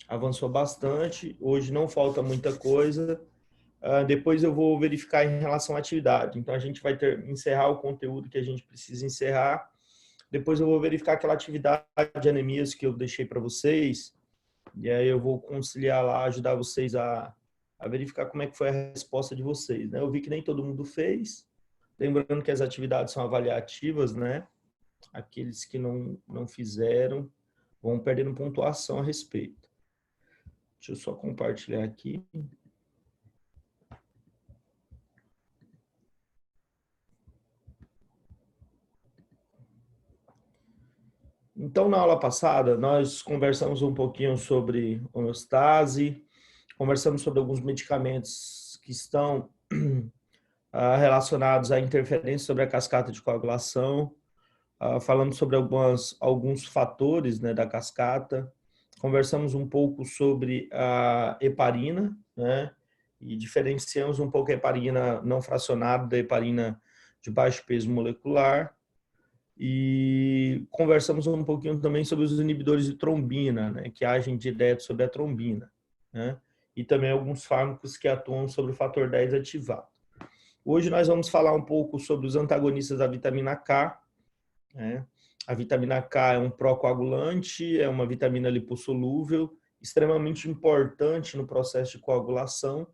avançou bastante, hoje não falta muita coisa. Depois eu vou verificar em relação à atividade. Então, a gente vai encerrar o conteúdo que a gente precisa encerrar. Depois eu vou verificar aquela atividade de anemias que eu deixei para vocês. E aí eu vou conciliar lá, ajudar vocês a verificar como é que foi a resposta de vocês, né? Eu vi que nem todo mundo fez. Lembrando que as atividades são avaliativas, né? Aqueles que não fizeram vão perdendo pontuação a respeito. Deixa eu só compartilhar aqui. Então, na aula passada, nós conversamos um pouquinho sobre homeostase, conversamos sobre alguns medicamentos que estão relacionados à interferência sobre a cascata de coagulação, falamos sobre alguns fatores, né, da cascata, conversamos um pouco sobre a heparina, né, e diferenciamos um pouco a heparina não fracionada da heparina de baixo peso molecular, e conversamos um pouquinho também sobre os inibidores de trombina, né, que agem direto sobre a trombina, né, e também alguns fármacos que atuam sobre o fator 10 ativado. Hoje nós vamos falar um pouco sobre os antagonistas da vitamina K, né? A vitamina K é um procoagulante, é uma vitamina lipossolúvel, extremamente importante no processo de coagulação.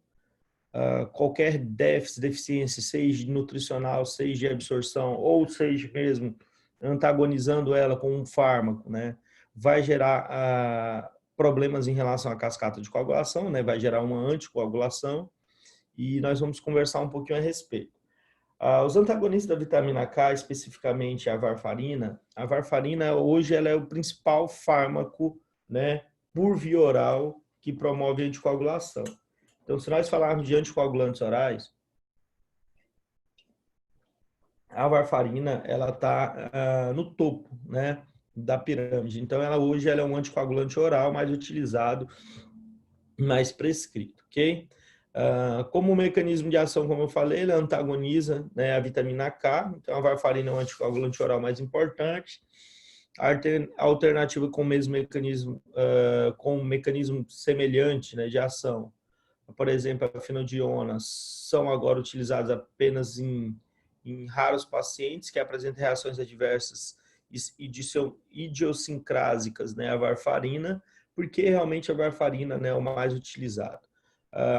Qualquer déficit, deficiência, seja nutricional, seja de absorção, ou seja mesmo antagonizando ela com um fármaco, né, vai gerar problemas em relação à cascata de coagulação, né, vai gerar uma anticoagulação, e nós vamos conversar um pouquinho a respeito. Os antagonistas da vitamina K, especificamente a varfarina hoje ela é o principal fármaco, né, por via oral que promove a anticoagulação. Então, se nós falarmos de anticoagulantes orais, a varfarina ela está no topo, né, da pirâmide. Então, hoje ela é um anticoagulante oral mais utilizado, mais prescrito, ok? Como mecanismo de ação, como eu falei, ele antagoniza, né, a vitamina K, então a varfarina é um anticoagulante oral mais importante. A alternativa com o mesmo mecanismo, com um mecanismo semelhante, né, de ação, por exemplo, a fenodionas, são agora utilizadas apenas em raros pacientes que apresentam reações adversas idiosincrásicas, né, a varfarina, porque realmente a varfarina, né, é o mais utilizado.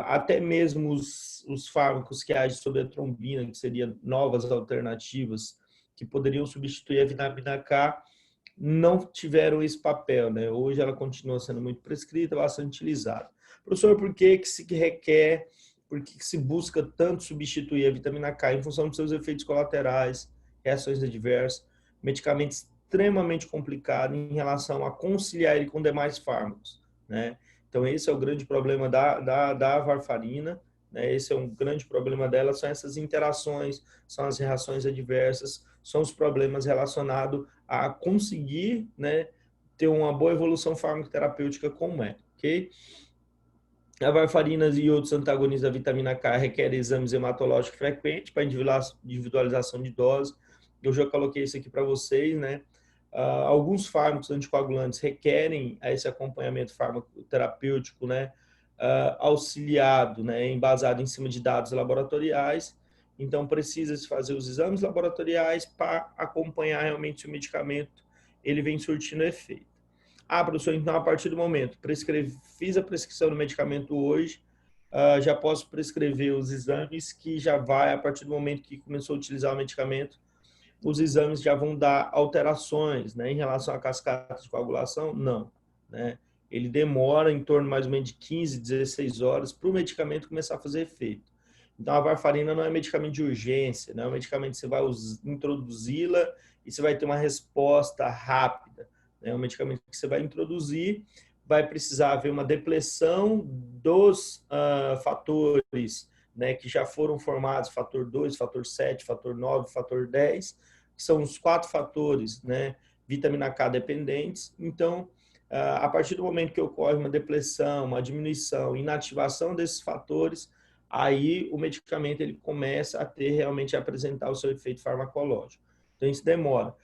Até mesmo os fármacos que agem sobre a trombina, que seriam novas alternativas, que poderiam substituir a vitamina K, não tiveram esse papel, né? Hoje ela continua sendo muito prescrita, bastante utilizada. Professor, por que se requer, por que se busca tanto substituir a vitamina K em função dos seus efeitos colaterais, reações adversas, medicamento extremamente complicado em relação a conciliar ele com demais fármacos, né? Então, esse é o grande problema da varfarina, né? Esse é um grande problema dela, são essas interações, são as reações adversas, são os problemas relacionados a conseguir, né, ter uma boa evolução farmacoterapêutica como é, ok? A varfarina e outros antagonistas da vitamina K requerem exames hematológicos frequentes para individualização de dose. Eu já coloquei isso aqui para vocês, né? Alguns fármacos anticoagulantes requerem esse acompanhamento farmacoterapêutico, né? Auxiliado, né? Embasado em cima de dados laboratoriais. Então, precisa-se fazer os exames laboratoriais para acompanhar realmente se o medicamento ele vem surtindo efeito. Professor, então a partir do momento, fiz a prescrição do medicamento hoje, já posso prescrever os exames que já vai, a partir do momento que começou a utilizar o medicamento, os exames já vão dar alterações, né, em relação à cascata de coagulação? Não, né? Ele demora em torno mais ou menos de 15, 16 horas para o medicamento começar a fazer efeito. Então, a varfarina não é medicamento de urgência, não é um medicamento que você vai introduzi-la e você vai ter uma resposta rápida. É um medicamento que você vai introduzir, vai precisar haver uma depressão dos fatores, né, que já foram formados, fator 2, fator 7, fator 9, fator 10, que são os 4 fatores, né, vitamina K dependentes. Então, a partir do momento que ocorre uma depressão, uma diminuição, inativação desses fatores, aí o medicamento ele começa a ter realmente a apresentar o seu efeito farmacológico. Então, isso demora.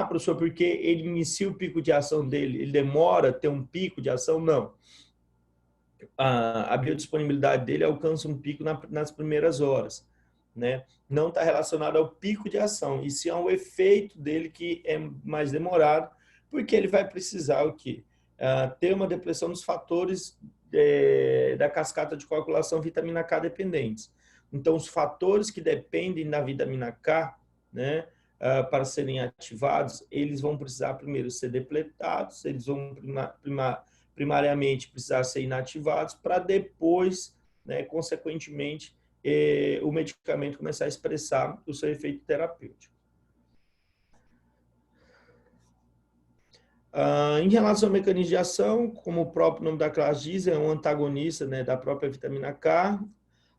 Professor, porque ele inicia o pico de ação dele, ele demora a ter um pico de ação? Não. a biodisponibilidade dele alcança um pico nas primeiras horas, né? Não está relacionado ao pico de ação, e sim ao efeito dele, que é mais demorado, porque ele vai precisar o quê? Ter uma depressão dos fatores da cascata de coagulação vitamina K dependentes. Então, os fatores que dependem da vitamina K, né, para serem ativados, eles vão precisar primeiro ser depletados, eles vão primariamente precisar ser inativados, para depois, né, consequentemente, o medicamento começar a expressar o seu efeito terapêutico. Em relação ao mecanismo de ação, como o próprio nome da classe diz, é um antagonista, né, da própria vitamina K,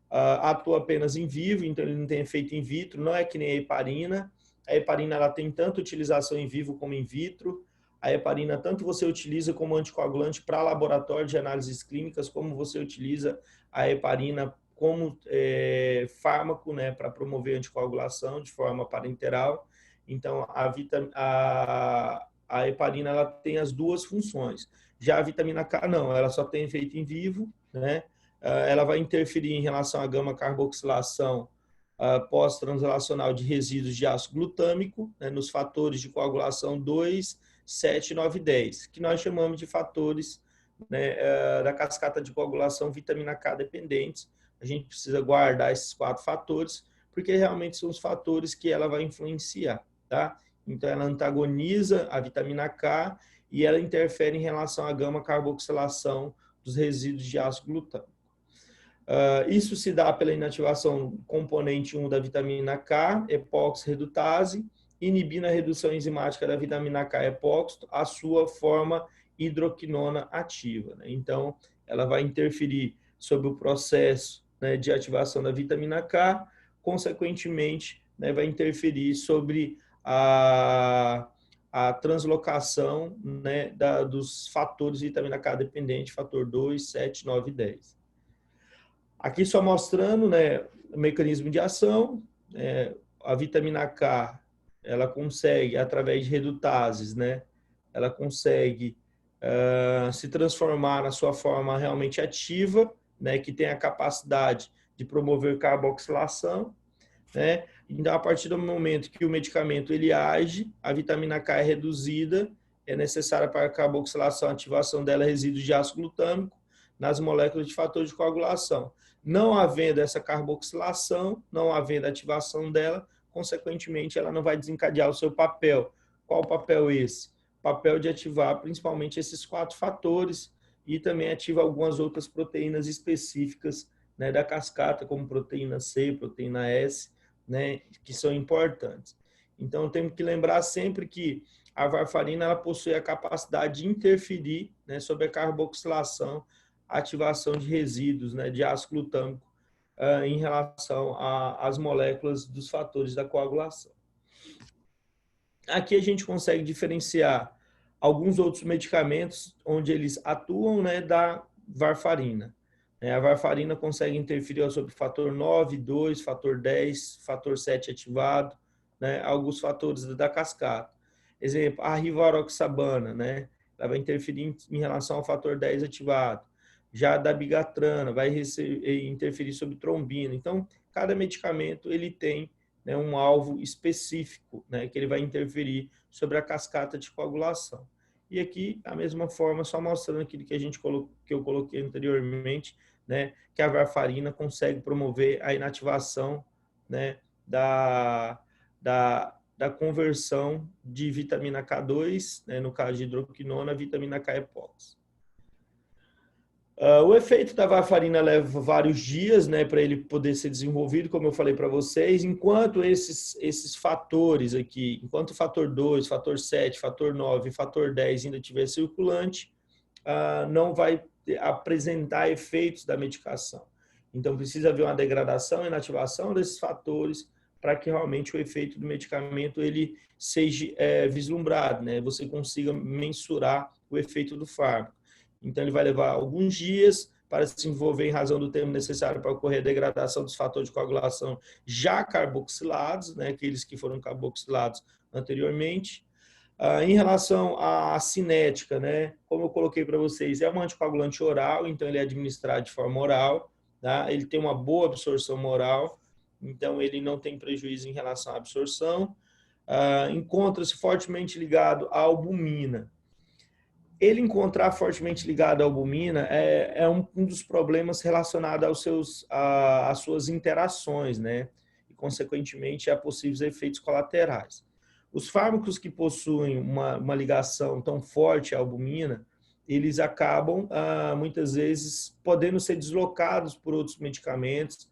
atua apenas em vivo, então ele não tem efeito in vitro, não é que nem a heparina. A heparina ela tem tanto utilização em vivo como in vitro. A heparina tanto você utiliza como anticoagulante para laboratório de análises clínicas, como você utiliza a heparina como fármaco, né, para promover anticoagulação de forma parenteral. Então, a heparina ela tem as duas funções. Já a vitamina K não, ela só tem efeito em vivo, né? Ela vai interferir em relação à gama-carboxilação pós-translacional de resíduos de ácido glutâmico, né, nos fatores de coagulação 2, 7, 9 e 10, que nós chamamos de fatores, né, da cascata de coagulação vitamina K dependentes. A gente precisa guardar esses 4 fatores, porque realmente são os fatores que ela vai influenciar, tá? Então, ela antagoniza a vitamina K e ela interfere em relação à gama-carboxilação dos resíduos de ácido glutâmico. Isso se dá pela inativação componente 1 da vitamina K, epóxi-redutase, inibindo a redução enzimática da vitamina K epóxito, a sua forma hidroquinona ativa, né? Então, ela vai interferir sobre o processo, né, de ativação da vitamina K, consequentemente, né, vai interferir sobre a translocação, né, dos fatores de vitamina K dependente, fator 2, 7, 9 e 10. Aqui só mostrando, né, o mecanismo de ação. A vitamina K, ela consegue, através de redutases, né, ela consegue se transformar na sua forma realmente ativa, né, que tem a capacidade de promover carboxilação, né? Então, a partir do momento que o medicamento ele age, a vitamina K é reduzida, é necessária para a carboxilação, a ativação dela é resíduos de ácido glutâmico nas moléculas de fator de coagulação. Não havendo essa carboxilação, não havendo ativação dela, consequentemente, ela não vai desencadear o seu papel. Qual o papel esse? O papel de ativar principalmente esses 4 fatores e também ativa algumas outras proteínas específicas, né, da cascata, como proteína C, proteína S, né, que são importantes. Então, temos que lembrar sempre que a varfarina ela possui a capacidade de interferir, né, sobre a carboxilação, ativação de resíduos, né, de ácido glutâmico em relação às moléculas dos fatores da coagulação. Aqui a gente consegue diferenciar alguns outros medicamentos onde eles atuam, né, da varfarina. A varfarina consegue interferir sobre o fator 9, 2, fator 10, fator 7 ativado, né, alguns fatores da cascata. Exemplo, a rivaroxabana, né, ela vai interferir em relação ao fator 10 ativado. Já a dabigatrana vai interferir sobre trombina. Então, cada medicamento ele tem, né, um alvo específico, né, que ele vai interferir sobre a cascata de coagulação. E aqui, da mesma forma, só mostrando aquilo que eu coloquei anteriormente, né, que a varfarina consegue promover a inativação, né, da conversão de vitamina K2, né, no caso de hidroquinona, vitamina K epóxi. O efeito da varfarina leva vários dias, né, para ele poder ser desenvolvido, como eu falei para vocês, enquanto esses fatores aqui, enquanto o fator 2, fator 7, fator 9 e fator 10 ainda estiver circulante, não vai apresentar efeitos da medicação. Então, precisa haver uma degradação e inativação desses fatores para que realmente o efeito do medicamento ele seja vislumbrado, né? Você consiga mensurar o efeito do fármaco. Então, ele vai levar alguns dias para se desenvolver em razão do tempo necessário para ocorrer a degradação dos fatores de coagulação já carboxilados, né, aqueles que foram carboxilados anteriormente. Em relação à cinética, né, como eu coloquei para vocês, é um anticoagulante oral, então ele é administrado de forma oral, tá? Ele tem uma boa absorção oral, então ele não tem prejuízo em relação à absorção. Encontra-se fortemente ligado à albumina. Ele encontrar fortemente ligado à albumina é um dos problemas relacionados às suas interações, né? E, consequentemente, a possíveis efeitos colaterais. Os fármacos que possuem uma ligação tão forte à albumina, eles acabam, muitas vezes, podendo ser deslocados por outros medicamentos.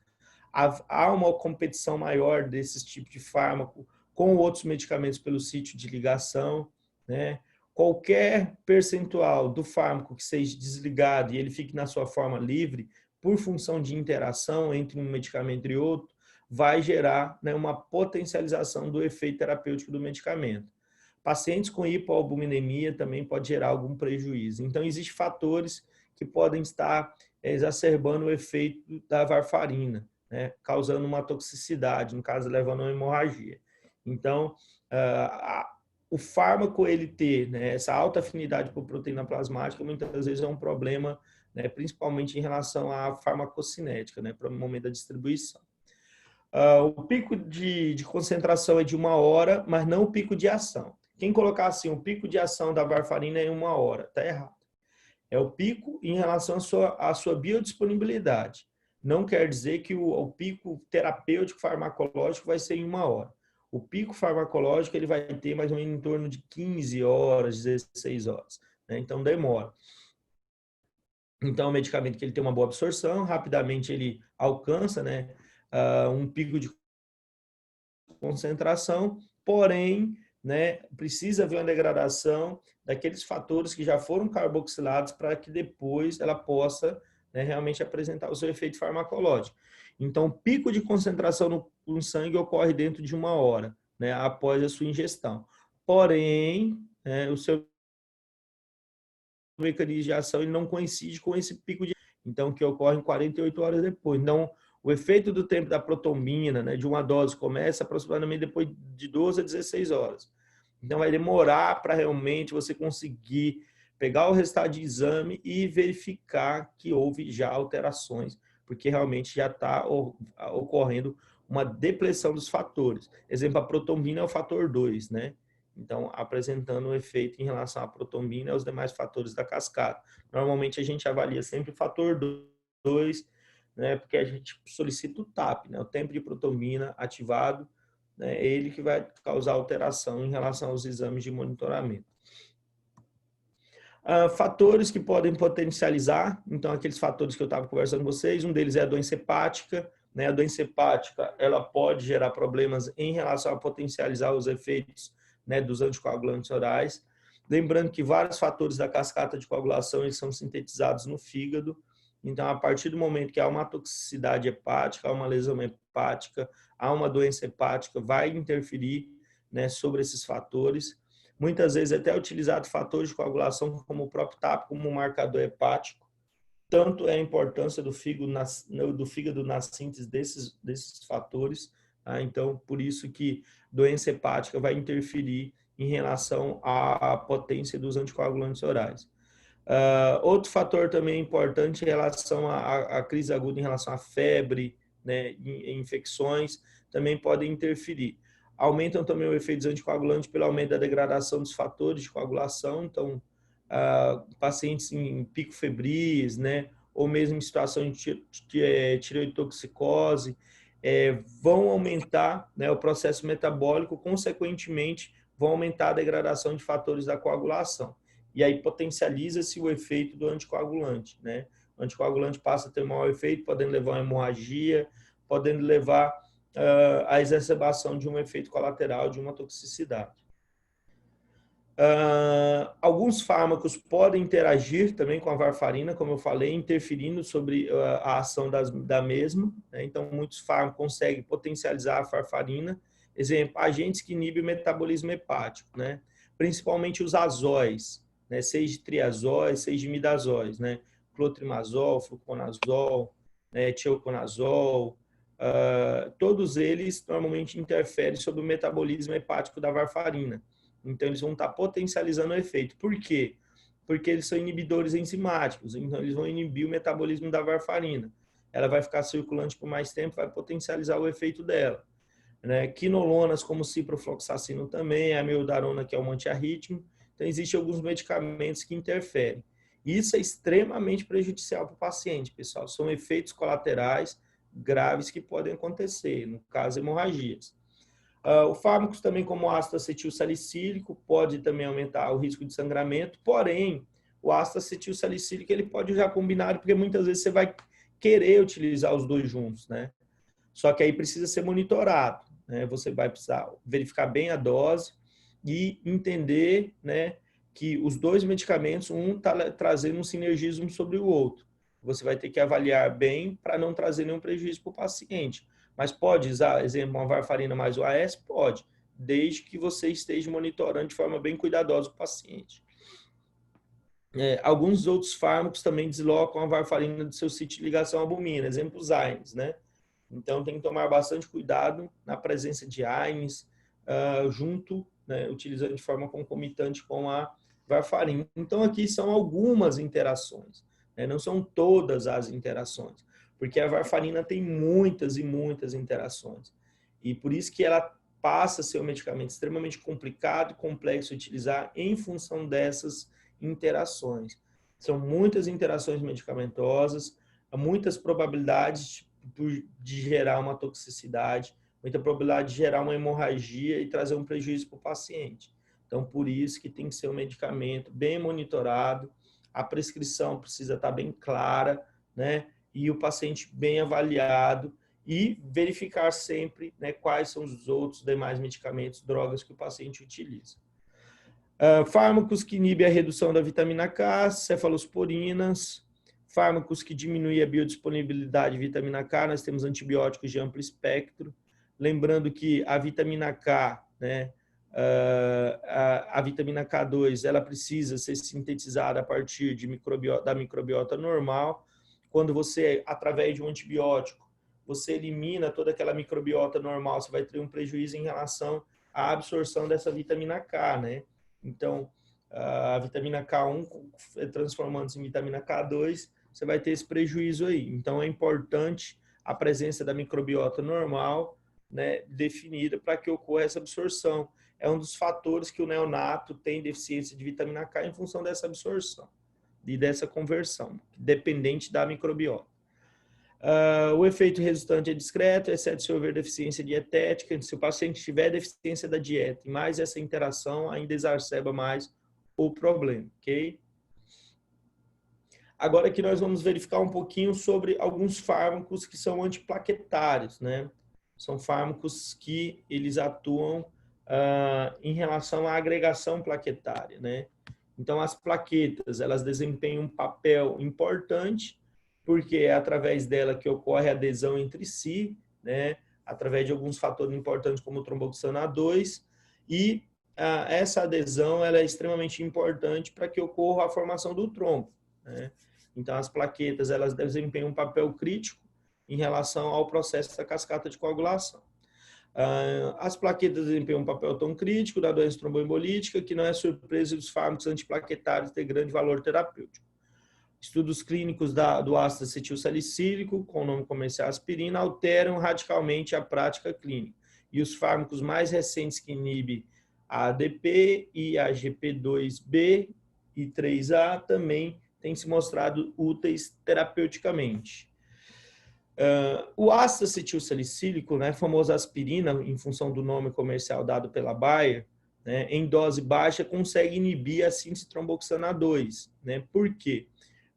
Há uma competição maior desses tipos de fármaco com outros medicamentos pelo sítio de ligação, né? Qualquer percentual do fármaco que seja desligado e ele fique na sua forma livre, por função de interação entre um medicamento e outro, vai gerar, né, uma potencialização do efeito terapêutico do medicamento. Pacientes com hipoalbuminemia também pode gerar algum prejuízo. Então, existem fatores que podem estar exacerbando o efeito da varfarina, né, causando uma toxicidade, no caso, levando a uma hemorragia. Então, o fármaco ele ter, né, essa alta afinidade por proteína plasmática muitas vezes é um problema, né, principalmente em relação à farmacocinética, né, para o momento da distribuição. O pico de concentração é de 1 hora, mas não o pico de ação. Quem colocar assim, o pico de ação da varfarina é em 1 hora, está errado. É o pico em relação à sua biodisponibilidade. Não quer dizer que o pico terapêutico farmacológico vai ser em 1 hora. O pico farmacológico ele vai ter mais ou menos em torno de 15 horas, 16 horas. Né? Então, demora. Então, é um medicamento que ele tem uma boa absorção, rapidamente ele alcança, né, um pico de concentração, porém, né, precisa haver uma degradação daqueles fatores que já foram carboxilados para que depois ela possa, né, realmente apresentar o seu efeito farmacológico. Então, o pico de concentração no sangue ocorre dentro de 1 hora, né, após a sua ingestão. Porém, né, o seu mecanismo de ação ele não coincide com esse pico de... Então, que ocorre em 48 horas depois. Então, o efeito do tempo da protombina, né, de uma dose, começa aproximadamente depois de 12 a 16 horas. Então, vai demorar para realmente você conseguir pegar o resultado de exame e verificar que houve já alterações, porque realmente já está ocorrendo uma depressão dos fatores. Exemplo, a protombina é o fator 2, né? Então, apresentando o efeito em relação à protombina e aos demais fatores da cascata. Normalmente, a gente avalia sempre o fator 2, né, porque a gente solicita o TAP, né, o tempo de protombina ativado, né, é ele que vai causar alteração em relação aos exames de monitoramento. Fatores que podem potencializar, então, aqueles fatores que eu estava conversando com vocês, um deles é a doença hepática, né, a doença hepática, ela pode gerar problemas em relação a potencializar os efeitos, né, dos anticoagulantes orais. Lembrando que vários fatores da cascata de coagulação eles são sintetizados no fígado. Então, a partir do momento que há uma toxicidade hepática, há uma lesão hepática, há uma doença hepática, vai interferir, né, sobre esses fatores. Muitas vezes até é utilizado fatores de coagulação como o próprio TAP, como um marcador hepático. Tanto é a importância do fígado na síntese desses fatores. Tá? Então, por isso que doença hepática vai interferir em relação à potência dos anticoagulantes orais. Outro fator também importante em relação à crise aguda, em relação à febre, né, infecções, também podem interferir. Aumentam também o efeito anticoagulante pelo aumento da degradação dos fatores de coagulação. Então, pacientes em pico febris, né, ou mesmo em situação de tireotoxicose, vão aumentar, né, o processo metabólico, consequentemente, vão aumentar a degradação de fatores da coagulação. E aí potencializa-se o efeito do anticoagulante, né? O anticoagulante passa a ter maior efeito, podendo levar a hemorragia, podendo levar a exacerbação de um efeito colateral, de uma toxicidade. Alguns fármacos podem interagir também com a varfarina, como eu falei, interferindo sobre a ação da mesma. Né? Então, muitos fármacos conseguem potencializar a varfarina. Exemplo, agentes que inibem o metabolismo hepático, né? Principalmente os azóis, né? Seja de triazóis, seja de imidazóis, né? Clotrimazol, fluconazol, né? Tioconazol, todos eles normalmente interferem sobre o metabolismo hepático da varfarina. Então, eles vão estar potencializando o efeito. Por quê? Porque eles são inibidores enzimáticos, então eles vão inibir o metabolismo da varfarina. Ela vai ficar circulante por mais tempo, vai potencializar o efeito dela. Né? Quinolonas, como ciprofloxacino também, a amiodarona, que é um antiarrítmico. Então, existem alguns medicamentos que interferem. Isso é extremamente prejudicial para o paciente, pessoal. São efeitos colaterais graves que podem acontecer, no caso, hemorragias. O fármacos também, como o ácido acetilsalicílico, pode também aumentar o risco de sangramento, porém, o ácido acetilsalicílico ele pode usar combinado, porque muitas vezes você vai querer utilizar os dois juntos, né? Só que aí precisa ser monitorado, né? Você vai precisar verificar bem a dose e entender, né, que os dois medicamentos, um está trazendo um sinergismo sobre o outro. Você vai ter que avaliar bem para não trazer nenhum prejuízo para o paciente. Mas pode usar, exemplo, uma varfarina mais o AS? Pode, desde que você esteja monitorando de forma bem cuidadosa o paciente. Alguns outros fármacos também deslocam a varfarina do seu sítio de ligação à albumina, exemplo, os AINES, né? Então, tem que tomar bastante cuidado na presença de AINES, junto, né, utilizando de forma concomitante com a varfarina. Então, aqui são algumas interações, né? Não são todas as interações, porque a varfarina tem muitas e muitas interações. E por isso que ela passa a ser um medicamento extremamente complicado e complexo de utilizar em função dessas interações. São muitas interações medicamentosas, muitas probabilidades de gerar uma toxicidade, muita probabilidade de gerar uma hemorragia e trazer um prejuízo para o paciente. Então, por isso que tem que ser um medicamento bem monitorado, a prescrição precisa estar bem clara, né? E o paciente bem avaliado e verificar sempre, né, quais são os outros demais medicamentos, drogas que o paciente utiliza. Fármacos que inibem a redução da vitamina K, cefalosporinas, fármacos que diminuem a biodisponibilidade de vitamina K, nós temos antibióticos de amplo espectro. Lembrando que a vitamina K, né, a vitamina K2, ela precisa ser sintetizada a partir da microbiota normal. Quando você, através de um antibiótico, você elimina toda aquela microbiota normal, você vai ter um prejuízo em relação à absorção dessa vitamina K, né? Então, a vitamina K1 transformando-se em vitamina K2, você vai ter esse prejuízo aí. Então, é importante a presença da microbiota normal, né, definida para que ocorra essa absorção. É um dos fatores que o neonato tem deficiência de vitamina K em função dessa absorção e dessa conversão, dependente da microbiota. O efeito resultante é discreto, exceto se houver deficiência dietética. Se o paciente tiver deficiência da dieta e mais essa interação, ainda exacerba mais o problema, ok? Agora que nós vamos verificar um pouquinho sobre alguns fármacos que são antiplaquetários, né? São fármacos que eles atuam em relação à agregação plaquetária, né? Então, as plaquetas, elas desempenham um papel importante, porque é através dela que ocorre a adesão entre si, né? Através de alguns fatores importantes como o tromboxano A2, e essa adesão ela é extremamente importante para que ocorra a formação do trombo, né? Então, as plaquetas elas desempenham um papel crítico em relação ao processo da cascata de coagulação. As plaquetas desempenham um papel tão crítico da doença tromboembolítica que não é surpresa os fármacos antiplaquetários ter grande valor terapêutico. Estudos clínicos do ácido acetilsalicílico, com o nome comercial aspirina, alteram radicalmente a prática clínica. E os fármacos mais recentes que inibem a ADP e a GP2B e 3A também têm se mostrado úteis terapeuticamente. O ácido acetilsalicílico, né, famoso aspirina, em função do nome comercial dado pela Bayer, né, em dose baixa, consegue inibir a síntese tromboxano A2. Né? Por quê?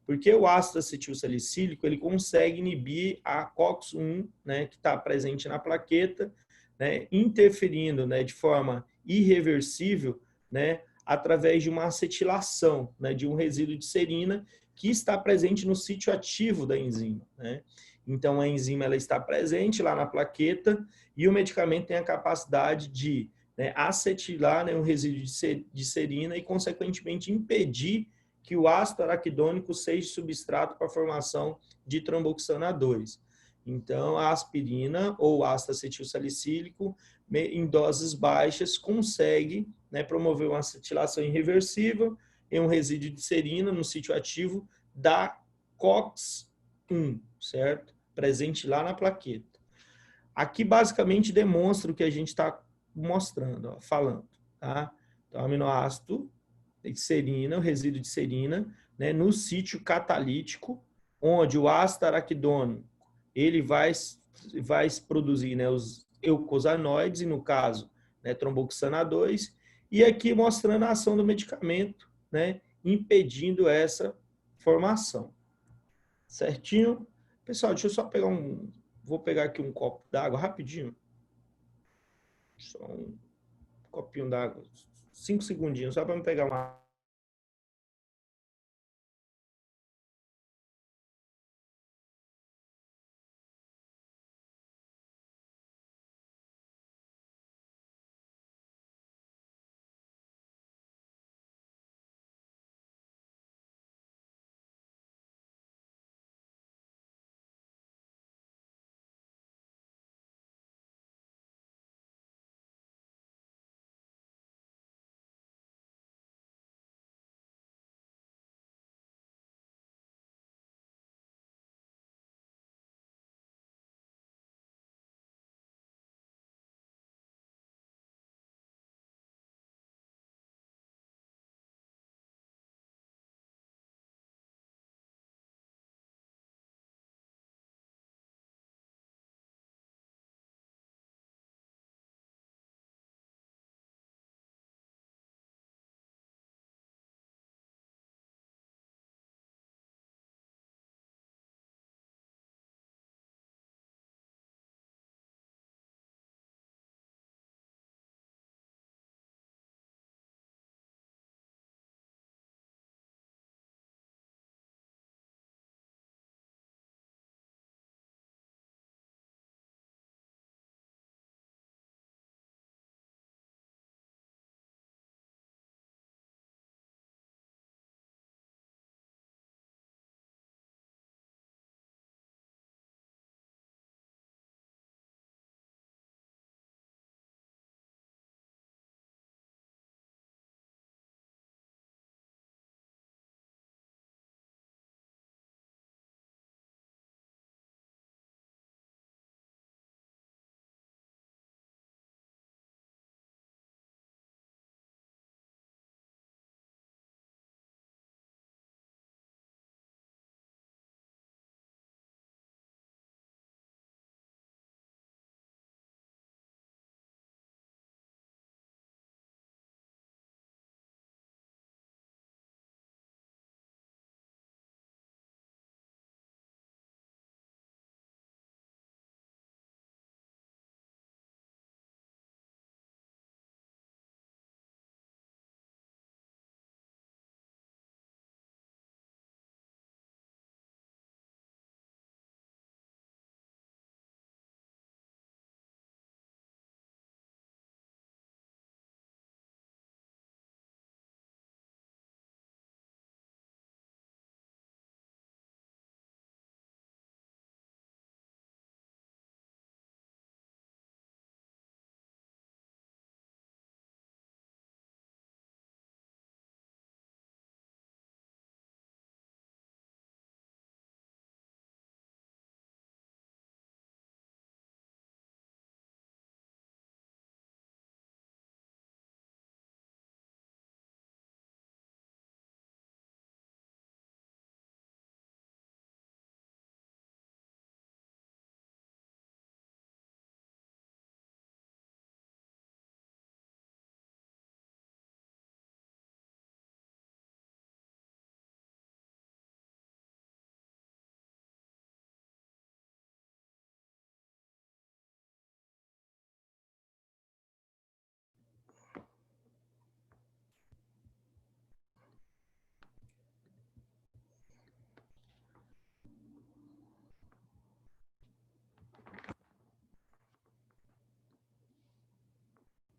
Porque o ácido acetilsalicílico ele consegue inibir a COX-1, né, que está presente na plaqueta, né, interferindo, né, de forma irreversível, né, através de uma acetilação, né, de um resíduo de serina que está presente no sítio ativo da enzima. Né? Então, a enzima ela está presente lá na plaqueta e o medicamento tem a capacidade de, né, acetilar, né, um resíduo de serina e, consequentemente, impedir que o ácido araquidônico seja substrato para a formação de tromboxano A2. Então, a aspirina ou ácido acetilsalicílico, em doses baixas, consegue, né, promover uma acetilação irreversível em um resíduo de serina no sítio ativo da COX-1, certo? Presente lá na plaqueta. Aqui, basicamente, demonstra o que a gente está mostrando, ó, falando, tá? Então, aminoácido de serina, o resíduo de serina, né, no sítio catalítico, onde o ácido araquidônico ele vai produzir, né, os eucosanoides, e no caso, né, tromboxana 2, e aqui mostrando a ação do medicamento, né, impedindo essa formação. Certinho? Pessoal, deixa eu só pegar vou pegar aqui um copo d'água rapidinho. Só um copinho d'água, 5 segundinhos, só para me pegar uma.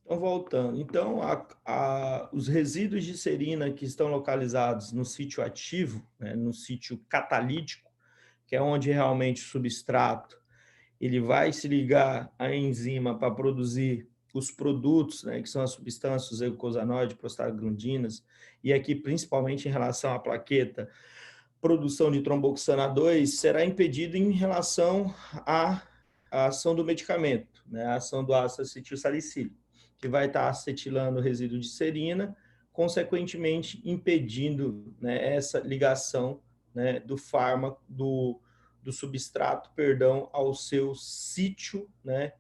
Então, voltando. Então, os resíduos de serina que estão localizados no sítio ativo, né, no sítio catalítico, que é onde realmente o substrato ele vai se ligar à enzima para produzir os produtos, né, que são as substâncias, os eicosanoides, prostaglandinas, e aqui principalmente em relação à plaqueta, produção de tromboxana 2 será impedido em relação à ação do medicamento, né, a ação do ácido acetilsalicílico, que vai estar acetilando o resíduo de serina, consequentemente impedindo, né, essa ligação, né, do fármaco, do substrato, perdão, ao seu sítio, né,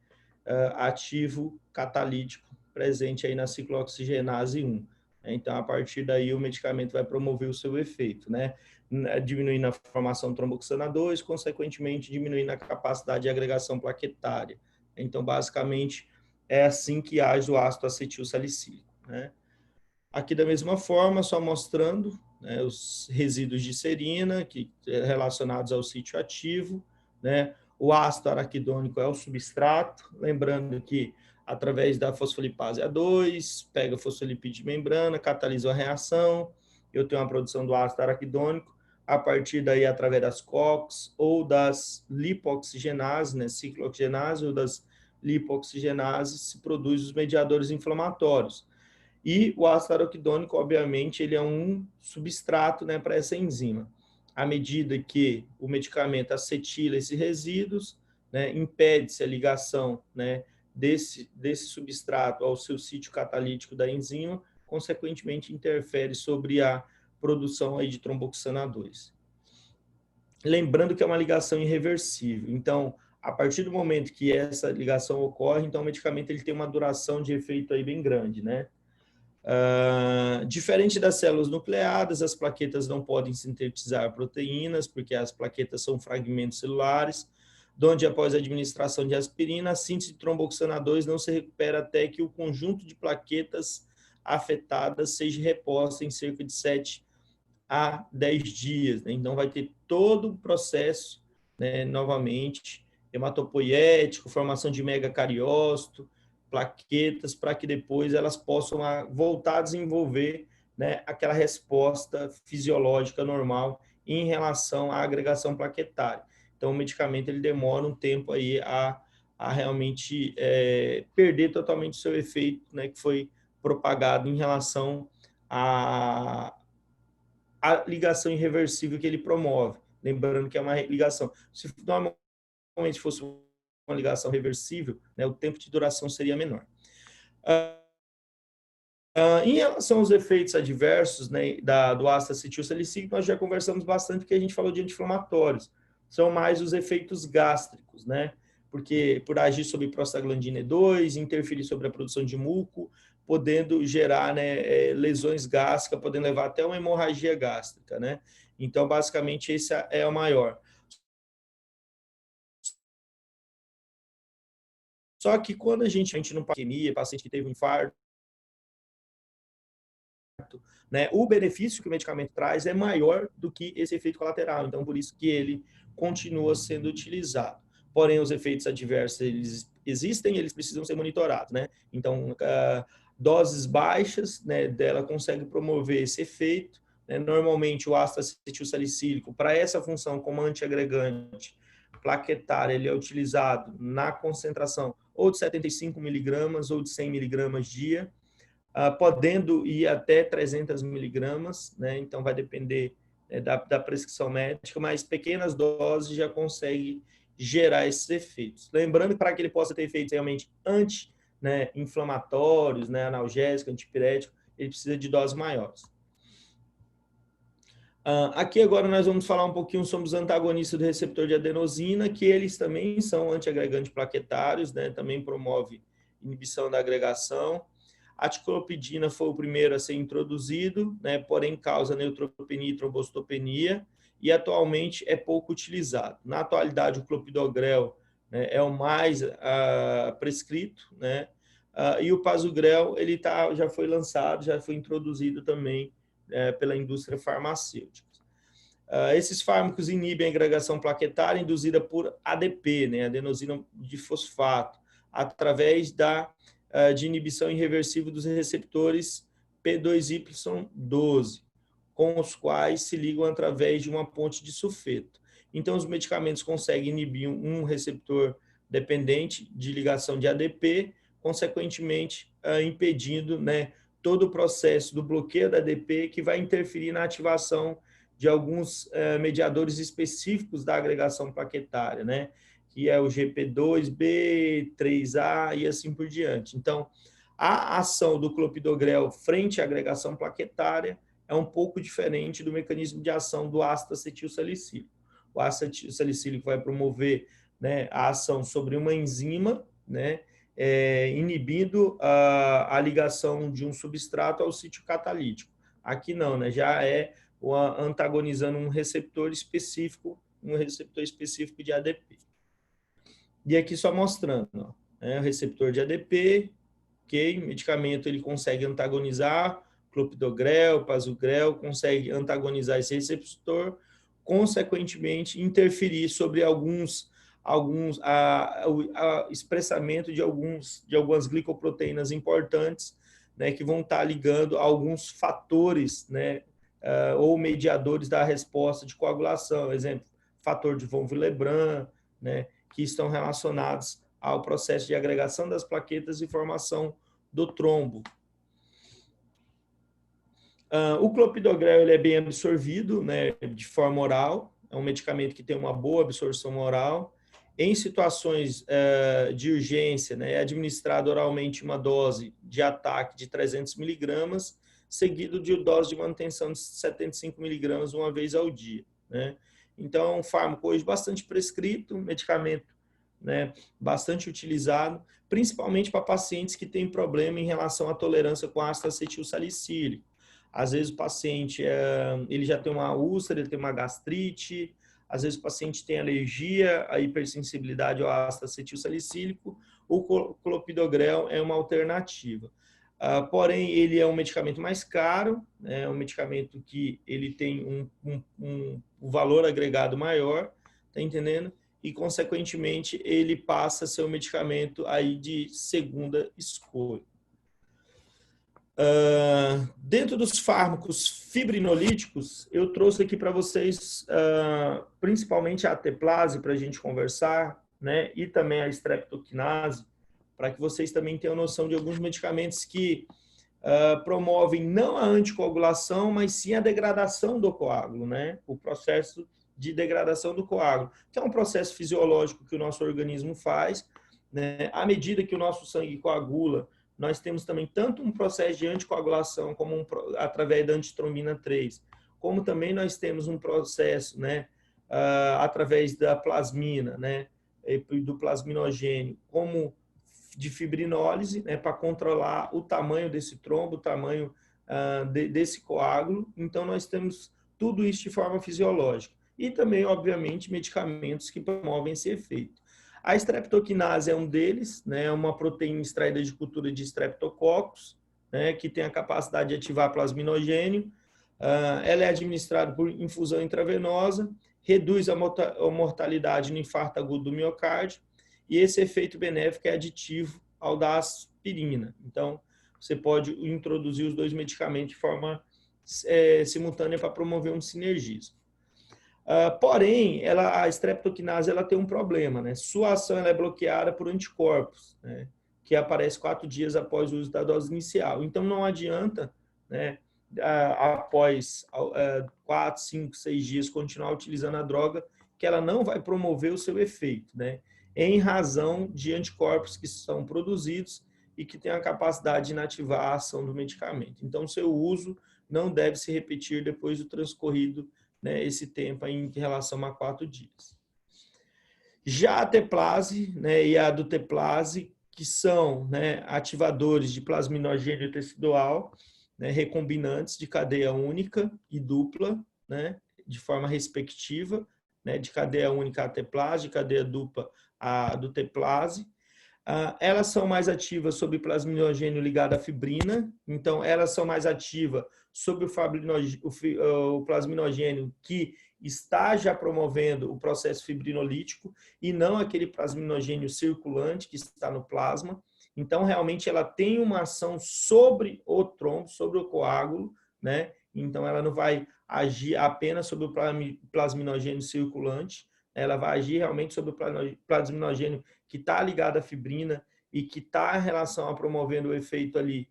ativo catalítico presente aí na ciclooxigenase 1. Então, a partir daí, o medicamento vai promover o seu efeito, né? Diminuindo a formação de tromboxana 2, consequentemente, diminuindo a capacidade de agregação plaquetária. Então, basicamente, é assim que age o ácido acetilsalicílico, né? Aqui, da mesma forma, só mostrando, né, os resíduos de serina que relacionados ao sítio ativo, né? O ácido araquidônico é o substrato, lembrando que através da fosfolipase A2, pega fosfolipídio de membrana, catalisa a reação, eu tenho uma produção do ácido araquidônico, a partir daí, através das COX ou das lipoxigenases, né, ciclooxigenase ou das lipoxigenases, se produz os mediadores inflamatórios. E o ácido araquidônico, obviamente, ele é um substrato, né, para essa enzima. À medida que o medicamento acetila esses resíduos, né, impede-se a ligação, né, desse substrato ao seu sítio catalítico da enzima, consequentemente interfere sobre a produção aí de tromboxana 2. Lembrando que é uma ligação irreversível. Então, a partir do momento que essa ligação ocorre, então o medicamento ele tem uma duração de efeito aí bem grande, né? Diferente das células nucleadas, as plaquetas não podem sintetizar proteínas, porque as plaquetas são fragmentos celulares, onde após a administração de aspirina, a síntese de tromboxana 2 não se recupera até que o conjunto de plaquetas afetadas seja reposta em cerca de 7 a 10 dias. Né? Então, vai ter todo o processo, né, novamente, hematopoiético, formação de megacariócito, plaquetas, para que depois elas possam voltar a desenvolver, né, aquela resposta fisiológica normal em relação à agregação plaquetária. Então, o medicamento ele demora um tempo aí a realmente perder totalmente o seu efeito, né, que foi propagado em relação a ligação irreversível que ele promove. Lembrando que é uma ligação. Se normalmente fosse uma ligação reversível, né, o tempo de duração seria menor. Em relação aos efeitos adversos, né, do ácido acetilsalicílico, nós já conversamos bastante, porque a gente falou de anti-inflamatórios. São mais os efeitos gástricos, né? Porque por agir sobre prostaglandina E2, interferir sobre a produção de muco, podendo gerar, né, lesões gástricas, podendo levar até uma hemorragia gástrica, né? Então, basicamente, esse é o maior. Só que quando a gente não paciente, paciente que teve um infarto, né, o benefício que o medicamento traz é maior do que esse efeito colateral. Então, por isso que ele continua sendo utilizado. Porém, os efeitos adversos, eles existem, eles precisam ser monitorados, né? Então, doses baixas, né, dela consegue promover esse efeito. Né? Normalmente, o ácido acetilsalicílico, para essa função como antiagregante plaquetário, ele é utilizado na concentração ou de 75 miligramas ou de 100 miligramas dia, podendo ir até 300 miligramas, né? Então vai depender da prescrição médica, mas pequenas doses já consegue gerar esses efeitos. Lembrando que para que ele possa ter efeitos realmente anti-inflamatórios, né, analgésicos, antipiréticos, ele precisa de doses maiores. Aqui agora nós vamos falar um pouquinho sobre os antagonistas do receptor de adenosina, que eles também são antiagregantes plaquetários, né? Também promove inibição da agregação. A ticlopidina foi o primeiro a ser introduzido, né? Porém causa neutropenia e trombocitopenia, e atualmente é pouco utilizado. Na atualidade, o clopidogrel, né, é o mais prescrito, né? E o pasugrel ele já foi lançado, já foi introduzido também pela indústria farmacêutica. Esses fármacos inibem a agregação plaquetária induzida por ADP, né, adenosina difosfato, através de inibição irreversível dos receptores P2Y12, com os quais se ligam através de uma ponte de sulfeto. Então, os medicamentos conseguem inibir um receptor dependente de ligação de ADP, consequentemente impedindo, né, todo o processo do bloqueio da ADP, que vai interferir na ativação de alguns mediadores específicos da agregação plaquetária, né, que é o GP2B, 3A e assim por diante. Então, a ação do clopidogrel frente à agregação plaquetária é um pouco diferente do mecanismo de ação do ácido acetilsalicílico. O ácido acetilsalicílico vai promover, né, a ação sobre uma enzima, né, inibindo a ligação de um substrato ao sítio catalítico. Aqui não, né, já é antagonizando um receptor específico de ADP. E aqui só mostrando, ó, o receptor de ADP, ok? O medicamento ele consegue antagonizar clopidogrel, pasugrel, consegue antagonizar esse receptor, consequentemente interferir sobre expressamento de algumas glicoproteínas importantes, né, que vão estar ligando a alguns fatores, né, ou mediadores da resposta de coagulação, exemplo, fator de von Willebrand, né, que estão relacionados ao processo de agregação das plaquetas e formação do trombo. O clopidogrel ele é bem absorvido, né, de forma oral, é um medicamento que tem uma boa absorção oral. Em situações de urgência, né, é administrado oralmente uma dose de ataque de 300 miligramas, seguido de dose de manutenção de 75 miligramas uma vez ao dia, né? Então, é um fármaco hoje bastante prescrito, um medicamento, né, bastante utilizado, principalmente para pacientes que têm problema em relação à tolerância com ácido acetilsalicílico. Às vezes o paciente ele já tem uma úlcera, ele tem uma gastrite, às vezes o paciente tem alergia, a hipersensibilidade ao ácido acetilsalicílico, o clopidogrel é uma alternativa. Porém, ele é um medicamento mais caro, é um medicamento que ele tem um valor agregado maior, tá entendendo? E, consequentemente, ele passa a ser um medicamento aí de segunda escolha. Dentro dos fármacos fibrinolíticos, eu trouxe aqui para vocês principalmente a ateplase para a gente conversar, né? E também a streptokinase, para que vocês também tenham noção de alguns medicamentos que promovem não a anticoagulação, mas sim a degradação do coágulo, né? O processo de degradação do coágulo, que é um processo fisiológico que o nosso organismo faz, né? À medida que o nosso sangue coagula, nós temos também tanto um processo de anticoagulação como através da antitrombina 3, como também nós temos um processo, né, através da plasmina, né, do plasminogênio, como de fibrinólise, né, para controlar o tamanho desse trombo, o tamanho desse coágulo. Então, nós temos tudo isso de forma fisiológica. E também, obviamente, medicamentos que promovem esse efeito. A streptokinase é um deles, né, é uma proteína extraída de cultura de streptococcus, né, que tem a capacidade de ativar plasminogênio. Ela é administrada por infusão intravenosa, reduz a mortalidade no infarto agudo do miocárdio, e esse efeito benéfico é aditivo ao da aspirina. Então, você pode introduzir os dois medicamentos de forma simultânea para promover um sinergismo. Porém, a streptokinase ela tem um problema, né? Sua ação ela é bloqueada por anticorpos, né, que aparece 4 dias após o uso da dose inicial. Então, não adianta, né, após 4, 5, 6 dias continuar utilizando a droga, que ela não vai promover o seu efeito, né? Em razão de anticorpos que são produzidos e que têm a capacidade de inativar a ação do medicamento. Então, seu uso não deve se repetir depois do transcorrido, né, esse tempo em relação a 4 dias. Já a teplase, né, e a duteplase, que são, né, ativadores de plasminogênio tecidual, né, recombinantes de cadeia única e dupla, né, de forma respectiva, né, de cadeia única a teplase, de cadeia dupla a duteplase. Elas são mais ativas sobre plasminogênio ligado à fibrina, então elas são mais ativas sobre o plasminogênio que está já promovendo o processo fibrinolítico e não aquele plasminogênio circulante que está no plasma. Então, realmente, ela tem uma ação sobre o trombo, sobre o coágulo, né? Então, ela não vai agir apenas sobre o plasminogênio circulante, ela vai agir realmente sobre o plasminogênio que está ligado à fibrina e que está em relação a promovendo o efeito ali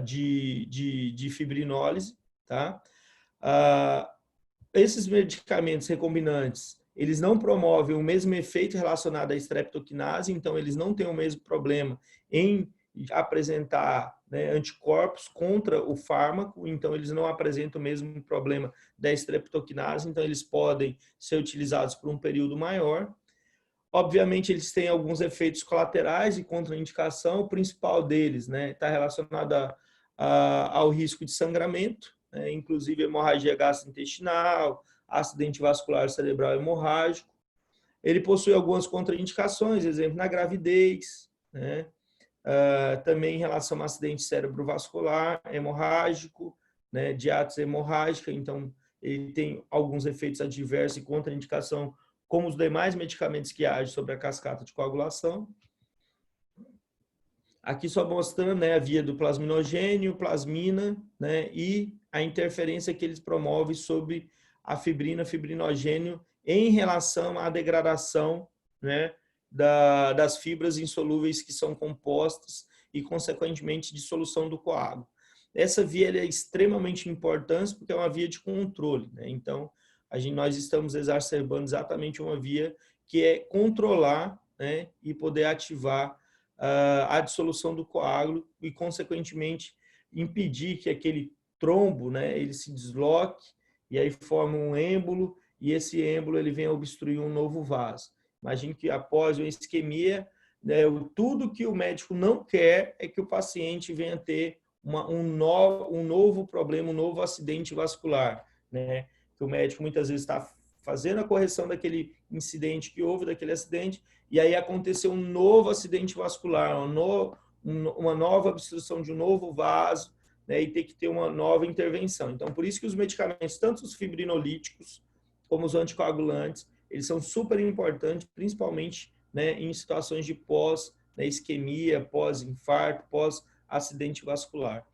de fibrinólise, tá? Esses medicamentos recombinantes, eles não promovem o mesmo efeito relacionado à streptokinase, então eles não têm o mesmo problema em apresentar, né, anticorpos contra o fármaco, então eles não apresentam o mesmo problema da streptokinase, então eles podem ser utilizados por um período maior. Obviamente, eles têm alguns efeitos colaterais e contraindicação, o principal deles, né, está relacionado ao risco de sangramento, né, inclusive hemorragia gastrointestinal, acidente vascular cerebral hemorrágico. Ele possui algumas contraindicações, exemplo, na gravidez, né, também em relação a acidente cerebrovascular hemorrágico, né, diátese hemorrágica, então ele tem alguns efeitos adversos e contraindicação, como os demais medicamentos que agem sobre a cascata de coagulação. Aqui só mostrando, né, a via do plasminogênio, plasmina, né, e a interferência que eles promovem sobre a fibrina, fibrinogênio, em relação à degradação, né, das fibras insolúveis que são compostas e, consequentemente, dissolução do coágulo. Essa via é extremamente importante porque é uma via de controle, né? Então, nós estamos exacerbando exatamente uma via que é controlar, né, e poder ativar a dissolução do coágulo e, consequentemente, impedir que aquele trombo, né, ele se desloque e aí forma um êmbolo e esse êmbolo ele vem a obstruir um novo vaso. Imagine que após uma isquemia, né, tudo que o médico não quer é que o paciente venha ter um novo problema, um novo acidente vascular, né? Que o médico muitas vezes está fazendo a correção daquele incidente que houve, daquele acidente, e aí aconteceu um novo acidente vascular, uma nova obstrução de um novo vaso, né, e ter que ter uma nova intervenção. Então, por isso que os medicamentos, tanto os fibrinolíticos como os anticoagulantes, eles são super importantes, principalmente, né, em situações de isquemia, pós-infarto, pós-acidente vascular.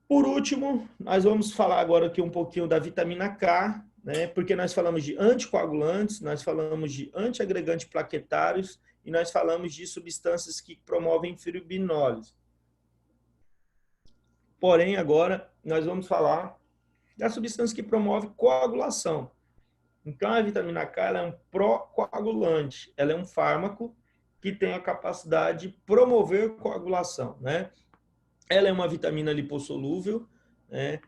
Por último, nós vamos falar agora aqui um pouquinho da vitamina K, né? Porque nós falamos de anticoagulantes, nós falamos de antiagregantes plaquetários e nós falamos de substâncias que promovem fibrinólise. Porém, agora nós vamos falar da substância que promove coagulação. Então, a vitamina K ela é um pró-coagulante, ela é um fármaco que tem a capacidade de promover coagulação, né? Ela é uma vitamina lipossolúvel, né?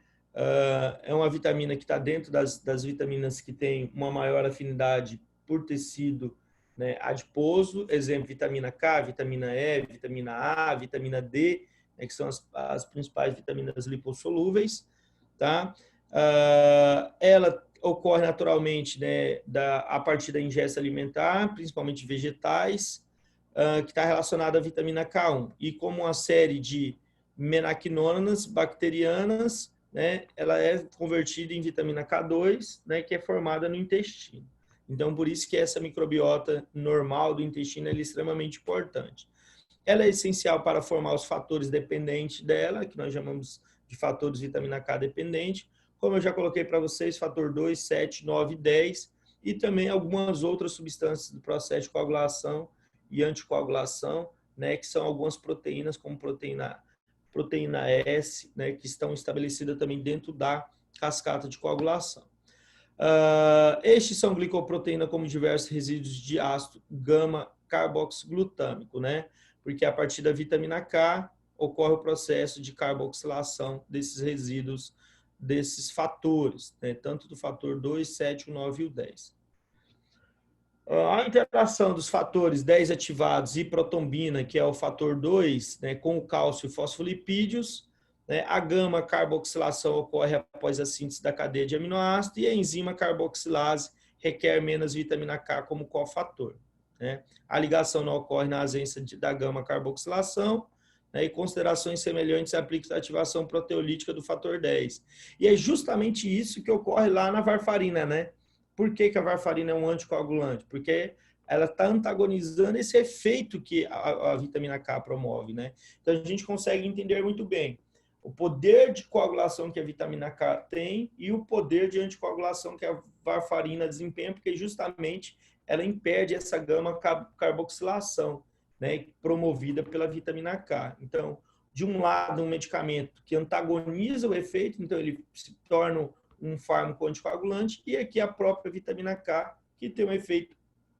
É uma vitamina que está dentro das vitaminas que tem uma maior afinidade por tecido, né, adiposo, exemplo, vitamina K, vitamina E, vitamina A, vitamina D, né, que são as principais vitaminas lipossolúveis, tá? Ela ocorre naturalmente, né, a partir da ingesta alimentar, principalmente vegetais, que está relacionada à vitamina K1. E como uma série de menaquinonas bacterianas, né, ela é convertida em vitamina K2, né, que é formada no intestino. Então, por isso que essa microbiota normal do intestino é extremamente importante. Ela é essencial para formar os fatores dependentes dela, que nós chamamos de fatores vitamina K dependente, como eu já coloquei para vocês, fator 2, 7, 9 e 10, e também algumas outras substâncias do processo de coagulação e anticoagulação, né, que são algumas proteínas, como proteína S, né, que estão estabelecidas também dentro da cascata de coagulação. Estes são glicoproteína como diversos resíduos de ácido gama-carboxiglutâmico, né? Porque a partir da vitamina K ocorre o processo de carboxilação desses resíduos, desses fatores, né? Tanto do fator 2, 7, 9 e o 10. A interação dos fatores 10 ativados e protombina, que é o fator 2, né, com o cálcio e fosfolipídios, né, a gama-carboxilação ocorre após a síntese da cadeia de aminoácidos e a enzima carboxilase requer menos vitamina K como cofator, né? A ligação não ocorre na ausência da gama-carboxilação, né, e considerações semelhantes aplicam à ativação proteolítica do fator 10. E é justamente isso que ocorre lá na varfarina, né? Por que a varfarina é um anticoagulante? Porque ela está antagonizando esse efeito que a vitamina K promove, né? Então, a gente consegue entender muito bem o poder de coagulação que a vitamina K tem e o poder de anticoagulação que a varfarina desempenha, porque justamente ela impede essa gama-carboxilação, né, promovida pela vitamina K. Então, de um lado, um medicamento que antagoniza o efeito, então ele se torna um fármaco anticoagulante, e aqui a própria vitamina K, que tem um efeito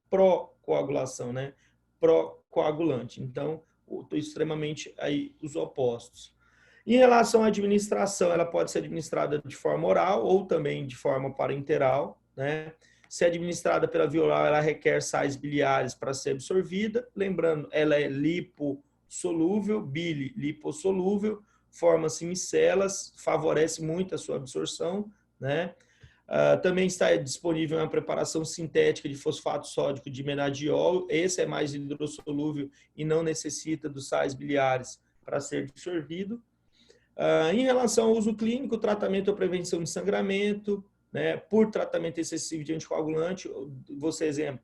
pró-coagulação, né? Pró-coagulante. Então, extremamente aí os opostos. Em relação à administração, ela pode ser administrada de forma oral ou também de forma parenteral, né? Se administrada pela via oral, ela requer sais biliares para ser absorvida. Lembrando, ela é lipossolúvel, bile lipossolúvel, forma-se em micelas, favorece muito a sua absorção, né? Também está disponível uma preparação sintética de fosfato sódico de menadiol. Esse é mais hidrossolúvel e não necessita dos sais biliares para ser absorvido. Em relação ao uso clínico, tratamento ou prevenção de sangramento, né, por tratamento excessivo de anticoagulante, você exemplo,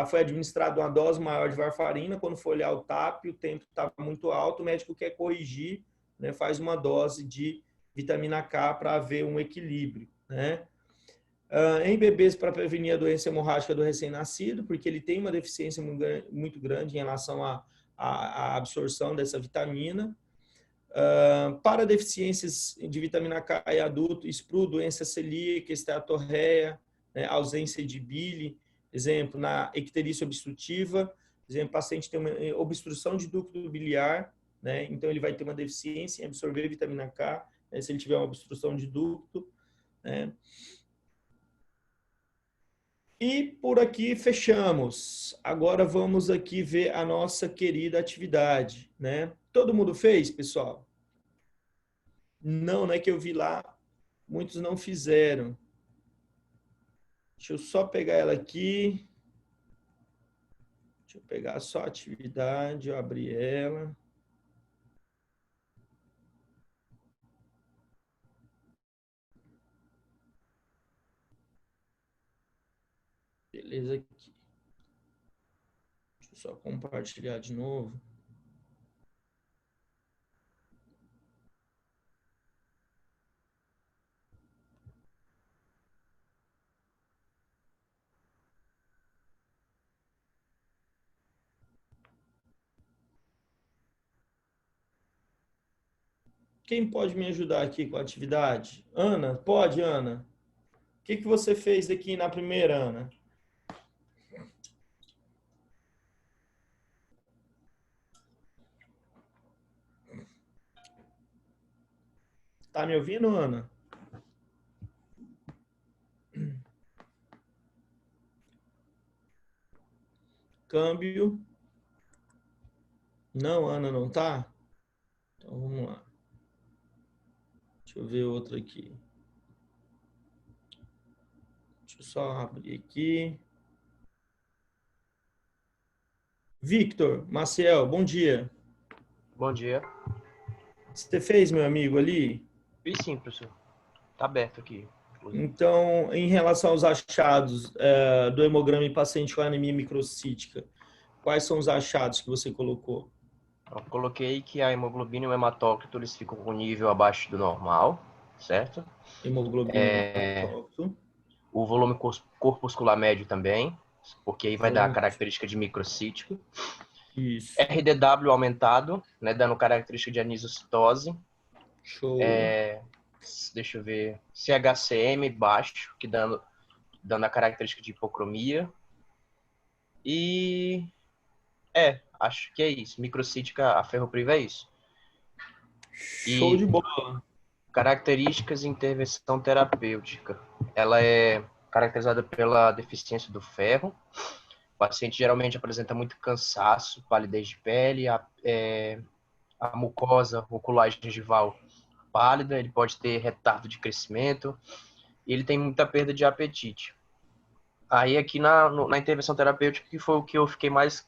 foi administrado uma dose maior de varfarina, quando for olhar o TAP, o tempo estava muito alto, o médico quer corrigir, né, faz uma dose de vitamina K para haver um equilíbrio, né? Em bebês para prevenir a doença hemorrágica do recém-nascido, porque ele tem uma deficiência muito grande em relação à absorção dessa vitamina. Para deficiências de vitamina K em adulto, SPRU, doença celíaca, esteatorreia, né, ausência de bile, exemplo, na icterícia obstrutiva, exemplo, o paciente tem uma obstrução de ducto biliar, né, então ele vai ter uma deficiência em absorver vitamina K, né, se ele tiver uma obstrução de ducto, né. E por aqui fechamos. Agora vamos aqui ver a nossa querida atividade, né? Todo mundo fez, pessoal? Não, não é que eu vi lá, muitos não fizeram. Deixa eu só pegar ela aqui. Deixa eu pegar só a atividade, eu abri ela. Beleza aqui. Deixa eu só compartilhar de novo. Quem pode me ajudar aqui com a atividade? Ana, pode, Ana? O que você fez aqui na primeira, Ana? Tá me ouvindo, Ana? Câmbio. Não, Ana, não tá? Então vamos lá. Deixa eu ver outro aqui. Deixa eu só abrir aqui. Victor, Maciel, bom dia. Bom dia. Você fez, meu amigo, ali? Fiz sim, professor. Tá aberto aqui, inclusive. Então, em relação aos achados do hemograma em paciente com anemia microcítica, quais são os achados que você colocou? Eu coloquei que a hemoglobina e o hematócrito eles ficam com nível abaixo do normal, certo? Hemoglobina e hematócrito. O volume corpuscular médio também, porque aí vai dar a Volume... característica de microcítico. Isso. RDW aumentado, né, dando característica de anisocitose. Show. Deixa eu ver. CHCM baixo, que dando a característica de hipocromia. E acho que é isso. Microcítica, a ferropriva é isso. Show de bola. Características de intervenção terapêutica. Ela é caracterizada pela deficiência do ferro. O paciente geralmente apresenta muito cansaço, palidez de pele, a mucosa ocular gengival pálida, ele pode ter retardo de crescimento e ele tem muita perda de apetite. Aí aqui na intervenção terapêutica, que foi o que eu fiquei mais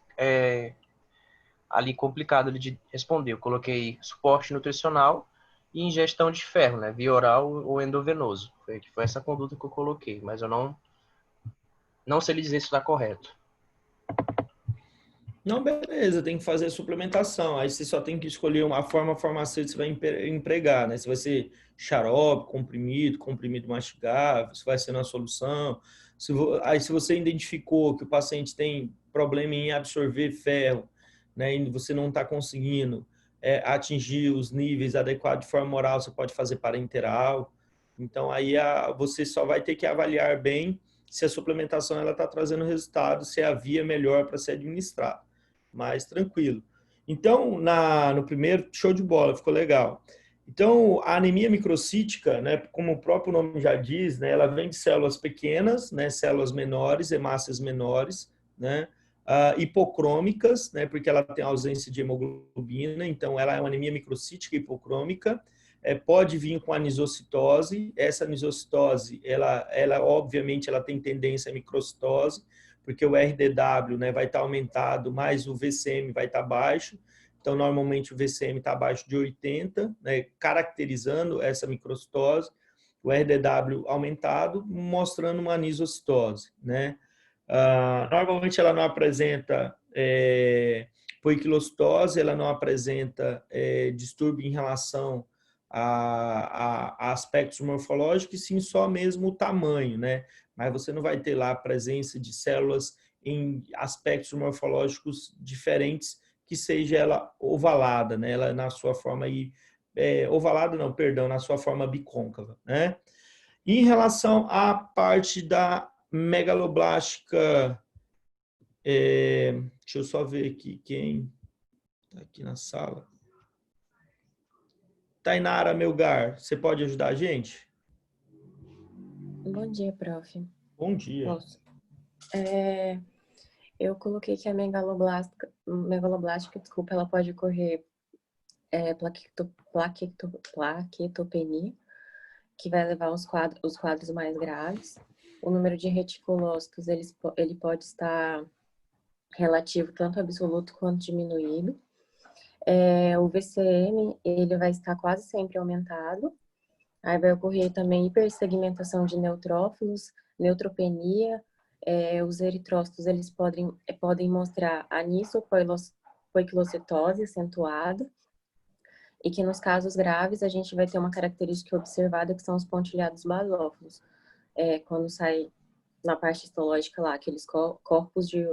ali complicado de responder, eu coloquei suporte nutricional e ingestão de ferro, né, via oral ou endovenoso. Foi essa conduta que eu coloquei, mas eu não sei lhe dizer se está correto. Não, beleza, tem que fazer a suplementação. Aí você só tem que escolher uma forma farmacêutica que você vai empregar, né? Se vai ser xarope, comprimido mastigável, se vai ser na solução. Aí se você identificou que o paciente tem problema em absorver ferro, né? E você não está conseguindo atingir os níveis adequados de forma oral, você pode fazer parenteral. Então aí você só vai ter que avaliar bem se a suplementação ela está trazendo resultado, se é a via melhor para ser administrada, mais tranquilo. Então, no primeiro, show de bola, ficou legal. Então, a anemia microcítica, né, como o próprio nome já diz, né, ela vem de células pequenas, né, células menores, hemácias menores, né, hipocrômicas, né, porque ela tem ausência de hemoglobina, então ela é uma anemia microcítica hipocrômica. Pode vir com anisocitose. Essa anisocitose, ela obviamente ela tem tendência à microcitose, porque o RDW, né, vai estar aumentado, mas o VCM vai estar baixo. Então, normalmente o VCM está abaixo de 80, né, caracterizando essa microcitose. O RDW aumentado, mostrando uma anisocitose, né? Normalmente ela não apresenta poiquilocitose, ela não apresenta distúrbio em relação a aspectos morfológicos, sim só mesmo o tamanho, né? Mas você não vai ter lá a presença de células em aspectos morfológicos diferentes que seja ela ovalada, né? Ela na sua forma aí, ovalada não, perdão, na sua forma bicôncava, né? Em relação à parte da megaloblástica, deixa eu só ver aqui quem está aqui na sala. Tainara Melgar, você pode ajudar a gente? Bom dia, prof. Bom dia. Posso? Eu coloquei que a megaloblástica, desculpa, ela pode ocorrer plaquetopenia, que vai levar os quadros mais graves. O número de reticulócitos, ele pode estar relativo, tanto absoluto quanto diminuído. O VCM, ele vai estar quase sempre aumentado. Aí vai ocorrer também hipersegmentação de neutrófilos, neutropenia. Os eritrócitos, eles podem mostrar anisopoiquilocitose acentuada, e que nos casos graves a gente vai ter uma característica observada que são os pontilhados basófilos. Quando sai na parte histológica lá, aqueles corpos de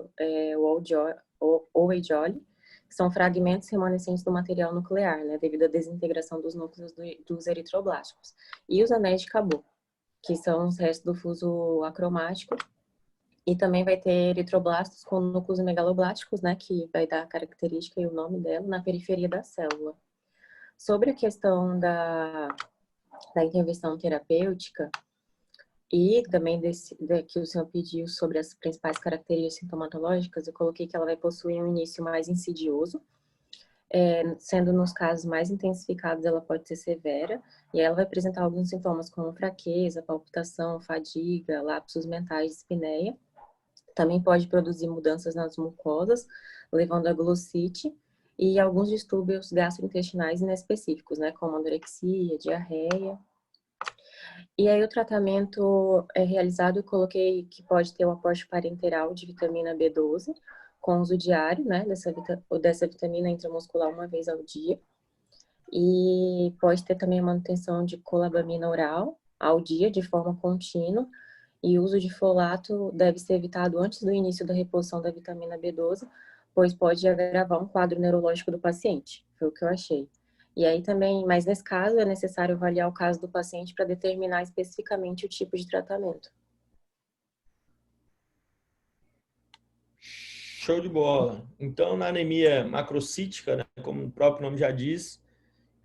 Oweijoli, que são fragmentos remanescentes do material nuclear, né, devido à desintegração dos núcleos dos eritroblásticos. E os anéis de Cabot, que são os restos do fuso acromático. E também vai ter eritroblastos com núcleos megaloblásticos, né, que vai dar a característica e o nome dela na periferia da célula. Sobre a questão da intervenção terapêutica, e também que o senhor pediu sobre as principais características sintomatológicas, eu coloquei que ela vai possuir um início mais insidioso, sendo nos casos mais intensificados ela pode ser severa, e ela vai apresentar alguns sintomas como fraqueza, palpitação, fadiga, lapsos mentais, dispneia. Também pode produzir mudanças nas mucosas, levando a glossite, e alguns distúrbios gastrointestinais inespecíficos, né, como anorexia, diarreia. E aí o tratamento é realizado, eu coloquei que pode ter o aporte parenteral de vitamina B12, com uso diário, né, dessa vitamina intramuscular uma vez ao dia. E pode ter também a manutenção de colabamina oral ao dia, de forma contínua. E o uso de folato deve ser evitado antes do início da reposição da vitamina B12, pois pode agravar um quadro neurológico do paciente. Foi o que eu achei. E aí também, mas nesse caso é necessário avaliar o caso do paciente para determinar especificamente o tipo de tratamento. Show de bola. Então, na anemia macrocítica, né, como o próprio nome já diz,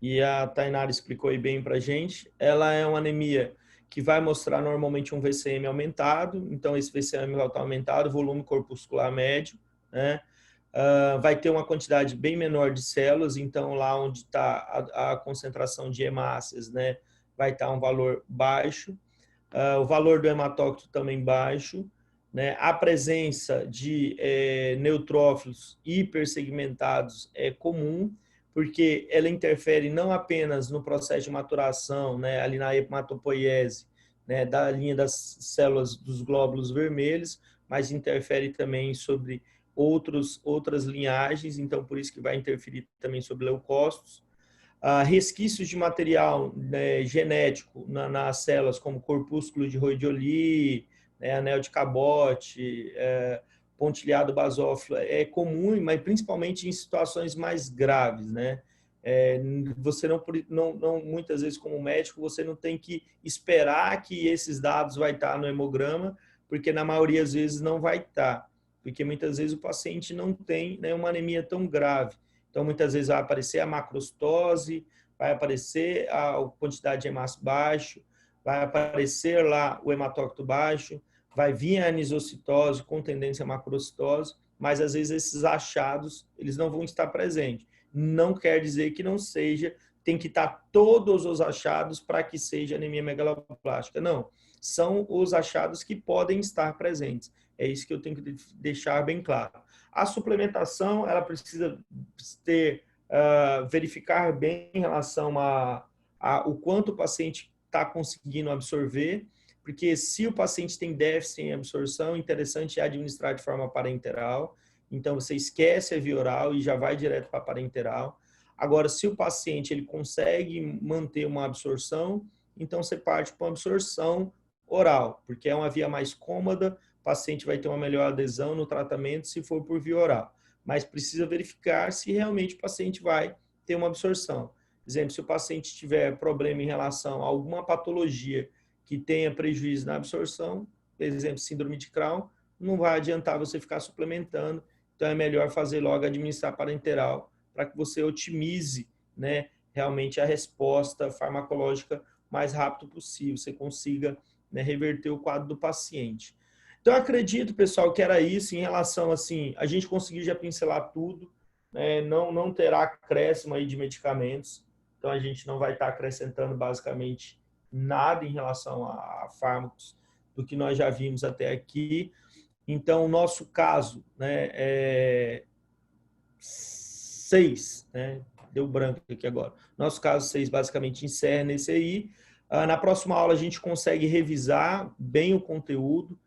e a Tainara explicou aí bem para a gente, ela é uma anemia que vai mostrar normalmente um VCM aumentado, então esse VCM vai estar aumentado, volume corpuscular médio, né? Vai ter uma quantidade bem menor de células, então lá onde está a concentração de hemácias, né, vai estar um valor baixo, o valor do hematócrito também baixo, né? A presença de neutrófilos hipersegmentados é comum, porque ela interfere não apenas no processo de maturação, né, ali na hematopoiese, né, da linha das células dos glóbulos vermelhos, mas interfere também sobre outras linhagens, então por isso que vai interferir também sobre leucócitos. Resquícios de material, né, genético nas células, como corpúsculo de Rhodioli, né, anel de Cabot, pontilhado basófilo, é comum, mas principalmente em situações mais graves, né? Você não, muitas vezes, como médico, você não tem que esperar que esses dados vai estar no hemograma, porque na maioria das vezes não vai estar, porque muitas vezes o paciente não tem, né, uma anemia tão grave. Então, muitas vezes vai aparecer a macrocitose, vai aparecer a quantidade de hemácio baixo, vai aparecer lá o hematócrito baixo, vai vir a anisocitose com tendência a macrocitose, mas às vezes esses achados, eles não vão estar presentes. Não quer dizer que não seja, tem que estar todos os achados para que seja anemia megaloblástica. Não, são os achados que podem estar presentes. É isso que eu tenho que deixar bem claro. A suplementação, ela precisa verificar bem em relação o quanto o paciente está conseguindo absorver, porque se o paciente tem déficit em absorção, interessante é administrar de forma parenteral. Então, você esquece a via oral e já vai direto para a parenteral. Agora, se o paciente ele consegue manter uma absorção, então você parte para uma absorção oral, porque é uma via mais cômoda, o paciente vai ter uma melhor adesão no tratamento se for por via oral. Mas precisa verificar se realmente o paciente vai ter uma absorção. Por exemplo, se o paciente tiver problema em relação a alguma patologia que tenha prejuízo na absorção, por exemplo, síndrome de Crohn, não vai adiantar você ficar suplementando, então é melhor fazer logo administrar parenteral para que você otimize, né, realmente a resposta farmacológica o mais rápido possível, você consiga, né, reverter o quadro do paciente. Então, acredito, pessoal, que era isso em relação, assim, a gente conseguiu já pincelar tudo, né, não terá acréscimo aí de medicamentos, então a gente não vai estar acrescentando basicamente nada em relação a fármacos do que nós já vimos até aqui. Então, o nosso caso, né, é 6, né? Deu branco aqui agora. Nosso caso 6 basicamente encerra nesse aí. Na próxima aula a gente consegue revisar bem o conteúdo.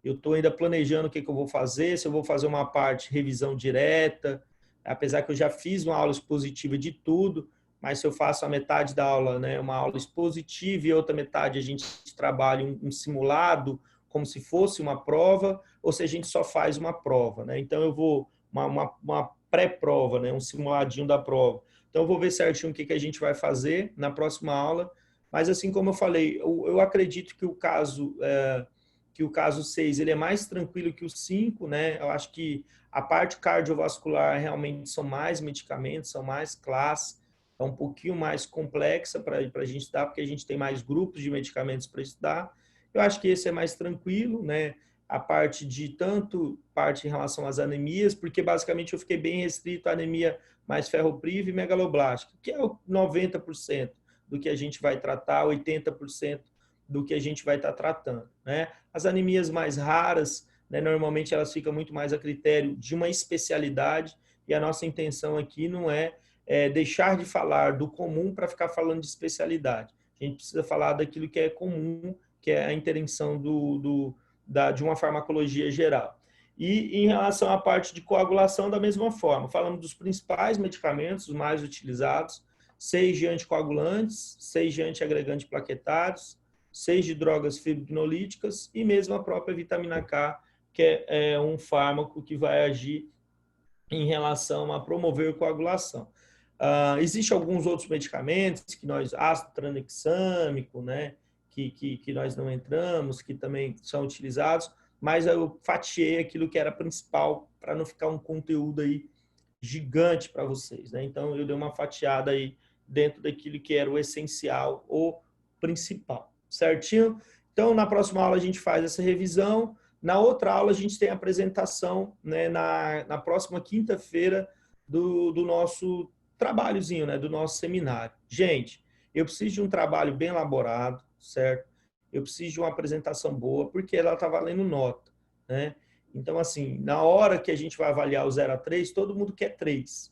Eu estou ainda planejando o que eu vou fazer, se eu vou fazer uma parte revisão direta, apesar que eu já fiz uma aula expositiva de tudo, mas se eu faço a metade da aula, né, uma aula expositiva e outra metade a gente trabalha um simulado, como se fosse uma prova, ou se a gente só faz uma prova, né? Então eu vou uma pré-prova, né, um simuladinho da prova. Então eu vou ver certinho o que a gente vai fazer na próxima aula, mas assim como eu falei, eu acredito que o caso 6 ele é mais tranquilo que o 5, né? Eu acho que a parte cardiovascular realmente são mais medicamentos, são mais classes, é um pouquinho mais complexa para a gente estudar, porque a gente tem mais grupos de medicamentos para estudar. Eu acho que esse é mais tranquilo, né? A parte em relação às anemias, porque basicamente eu fiquei bem restrito à anemia mais ferropriva e megaloblástica, que é o 90% do que a gente vai tratar, 80% do que a gente vai estar tratando, né? As anemias mais raras, né, normalmente elas ficam muito mais a critério de uma especialidade, e a nossa intenção aqui não é deixar de falar do comum para ficar falando de especialidade. A gente precisa falar daquilo que é comum, que é a intervenção de uma farmacologia geral. E em relação à parte de coagulação, da mesma forma, falamos dos principais medicamentos, os mais utilizados, 6 de anticoagulantes, 6 de antiagregantes plaquetários, 6 de drogas fibrinolíticas e mesmo a própria vitamina K, que é um fármaco que vai agir em relação a promover coagulação. Existem alguns outros medicamentos, ácido tranexâmico, né, que nós não entramos, que também são utilizados, mas eu fatiei aquilo que era principal para não ficar um conteúdo aí gigante para vocês, né? Então, eu dei uma fatiada aí dentro daquilo que era o essencial, o principal, certinho? Então, na próxima aula a gente faz essa revisão. Na outra aula a gente tem a apresentação, né, na próxima quinta-feira do nosso trabalhozinho, né, do nosso seminário. Gente, eu preciso de um trabalho bem elaborado, certo? Eu preciso de uma apresentação boa, porque ela está valendo nota, né? Então, assim, na hora que a gente vai avaliar o 0 a 3, todo mundo quer 3.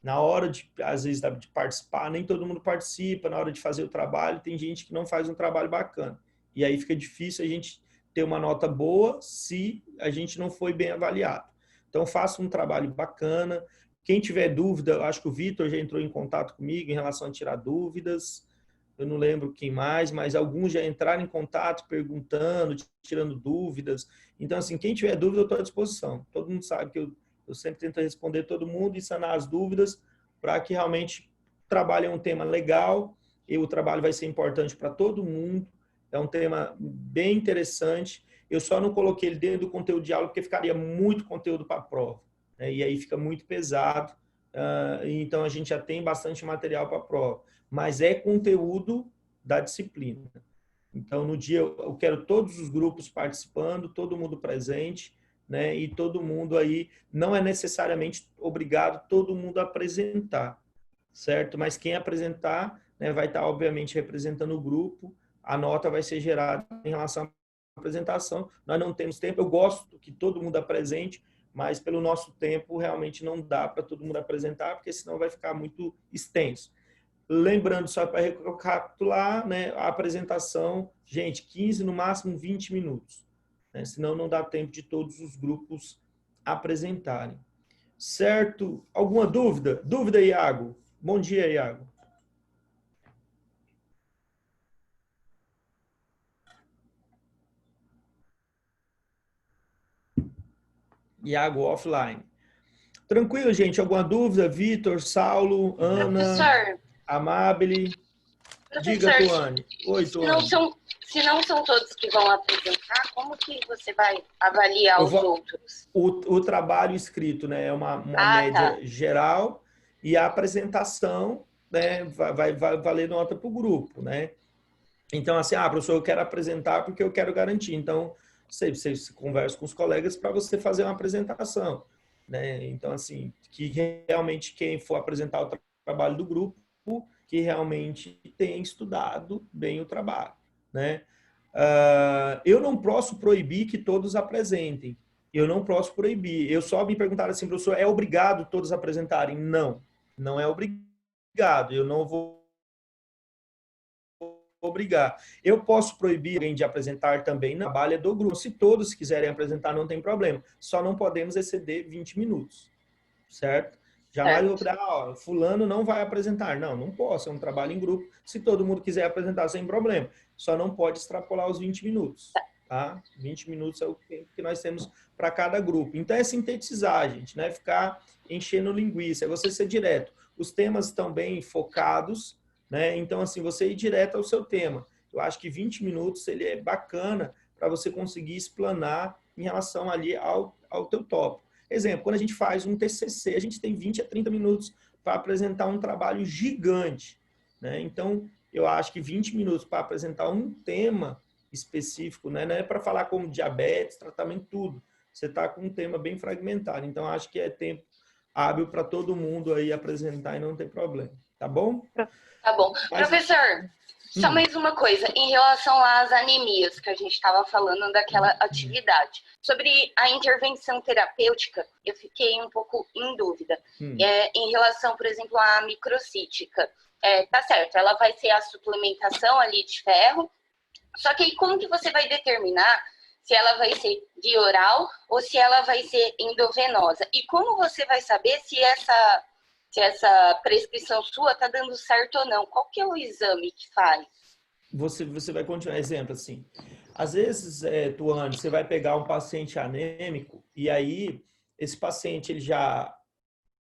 Na hora, às vezes, de participar, nem todo mundo participa. Na hora de fazer o trabalho, tem gente que não faz um trabalho bacana. E aí fica difícil a gente ter uma nota boa se a gente não foi bem avaliado. Então, faça um trabalho bacana. Quem tiver dúvida, eu acho que o Vitor já entrou em contato comigo em relação a tirar dúvidas. Eu não lembro quem mais, mas alguns já entraram em contato perguntando, tirando dúvidas. Então, assim, quem tiver dúvida, eu estou à disposição. Todo mundo sabe que eu sempre tento responder todo mundo e sanar as dúvidas para que realmente o trabalho é um tema legal e o trabalho vai ser importante para todo mundo. É um tema bem interessante. Eu só não coloquei ele dentro do conteúdo de aula porque ficaria muito conteúdo para a prova, né? E aí fica muito pesado. Então, a gente já tem bastante material para a prova. Mas é conteúdo da disciplina. Então, no dia, eu quero todos os grupos participando, todo mundo presente, né? E todo mundo aí, não é necessariamente obrigado todo mundo a apresentar, certo? Mas quem apresentar, né, vai estar, obviamente, representando o grupo, a nota vai ser gerada em relação à apresentação. Nós não temos tempo, eu gosto que todo mundo apresente, mas pelo nosso tempo, realmente não dá para todo mundo apresentar, porque senão vai ficar muito extenso. Lembrando, só para recapitular, né, a apresentação, gente, 15, no máximo 20 minutos, né, senão não dá tempo de todos os grupos apresentarem. Certo? Alguma dúvida? Dúvida, Iago? Bom dia, Iago. Iago offline. Tranquilo, gente? Alguma dúvida? Vitor, Saulo, Ana, Professor, Amabile? Diga, professor, Tuane. Oi, se não Tuane. são todos que vão apresentar, como que você vai avaliar os outros? O trabalho escrito, né, é uma média Tá. geral e a apresentação, né, vai valer nota para o grupo, né? Então, assim, professor, eu quero apresentar porque eu quero garantir. Então, você conversa com os colegas para você fazer uma apresentação, né? Então, assim, que realmente quem for apresentar o trabalho do grupo, que realmente tenha estudado bem o trabalho, né? Eu não posso proibir que todos apresentem. Eu não posso proibir. Eu só me perguntaram assim, professor, é obrigado todos apresentarem? Não, não é obrigado. Eu não vou obrigar. Eu posso proibir alguém de apresentar também? Não, o trabalho é do grupo. Se todos quiserem apresentar, não tem problema. Só não podemos exceder 20 minutos, certo? Jamais vou falar, fulano não vai apresentar. Não, não posso, é um trabalho em grupo. Se todo mundo quiser apresentar, sem problema. Só não pode extrapolar os 20 minutos, tá? 20 minutos é o que nós temos para cada grupo. Então, é sintetizar, gente, né? Ficar enchendo linguiça, é você ser direto. Os temas estão bem focados, né? Então, assim, você ir direto ao seu tema. Eu acho que 20 minutos ele é bacana para você conseguir explanar em relação ali ao teu tópico. Exemplo, quando a gente faz um TCC, a gente tem 20 a 30 minutos para apresentar um trabalho gigante, né? Então, eu acho que 20 minutos para apresentar um tema específico, né? Não é para falar como diabetes, tratamento, tudo. Você está com um tema bem fragmentado. Então, acho que é tempo hábil para todo mundo aí apresentar e não tem problema. Tá bom? Tá bom. Mas... Professor, só mais uma coisa, em relação às anemias, que a gente estava falando daquela atividade. Sobre a intervenção terapêutica, eu fiquei um pouco em dúvida. Em relação, por exemplo, à microcítica. Tá certo, ela vai ser a suplementação ali de ferro, só que aí como que você vai determinar se ela vai ser via oral ou se ela vai ser endovenosa? E como você vai saber se essa prescrição sua está dando certo ou não? Qual que é o exame que faz? Você vai continuar. Exemplo, assim, às vezes, Tuane, você vai pegar um paciente anêmico e aí esse paciente,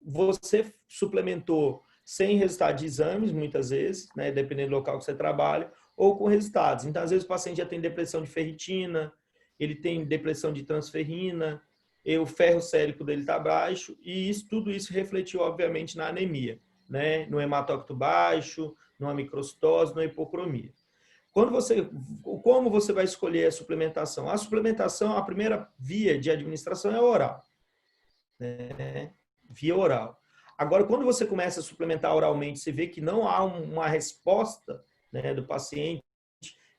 você suplementou sem resultado de exames, muitas vezes, né, dependendo do local que você trabalha, ou com resultados. Então, às vezes, o paciente já tem depressão de ferritina, ele tem depressão de transferrina, e o ferro sérico dele está baixo, e tudo isso refletiu, obviamente, na anemia, né, no hematócrito baixo, numa microcitose, na hipocromia. Como você vai escolher a suplementação? A suplementação, a primeira via de administração é oral, né? Via oral. Agora, quando você começa a suplementar oralmente, você vê que não há uma resposta, né, do paciente,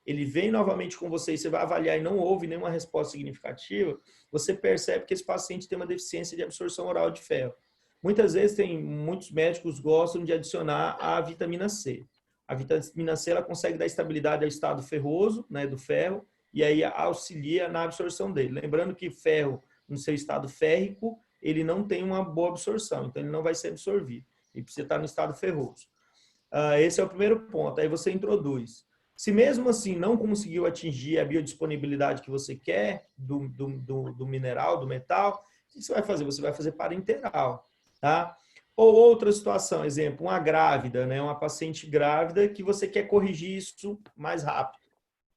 ele vem novamente com você e você vai avaliar e não houve nenhuma resposta significativa, você percebe que esse paciente tem uma deficiência de absorção oral de ferro. Muitas vezes, muitos médicos gostam de adicionar a vitamina C. A vitamina C ela consegue dar estabilidade ao estado ferroso, né, do ferro, e aí auxilia na absorção dele. Lembrando que ferro, no seu estado férrico, ele não tem uma boa absorção, então ele não vai ser absorvido. Ele precisa estar no estado ferroso. Esse é o primeiro ponto. Aí você introduz. Se mesmo assim não conseguiu atingir a biodisponibilidade que você quer do mineral, do metal, o que você vai fazer? Você vai fazer parenteral, tá? Ou outra situação, exemplo, uma grávida, né? Uma paciente grávida que você quer corrigir isso mais rápido,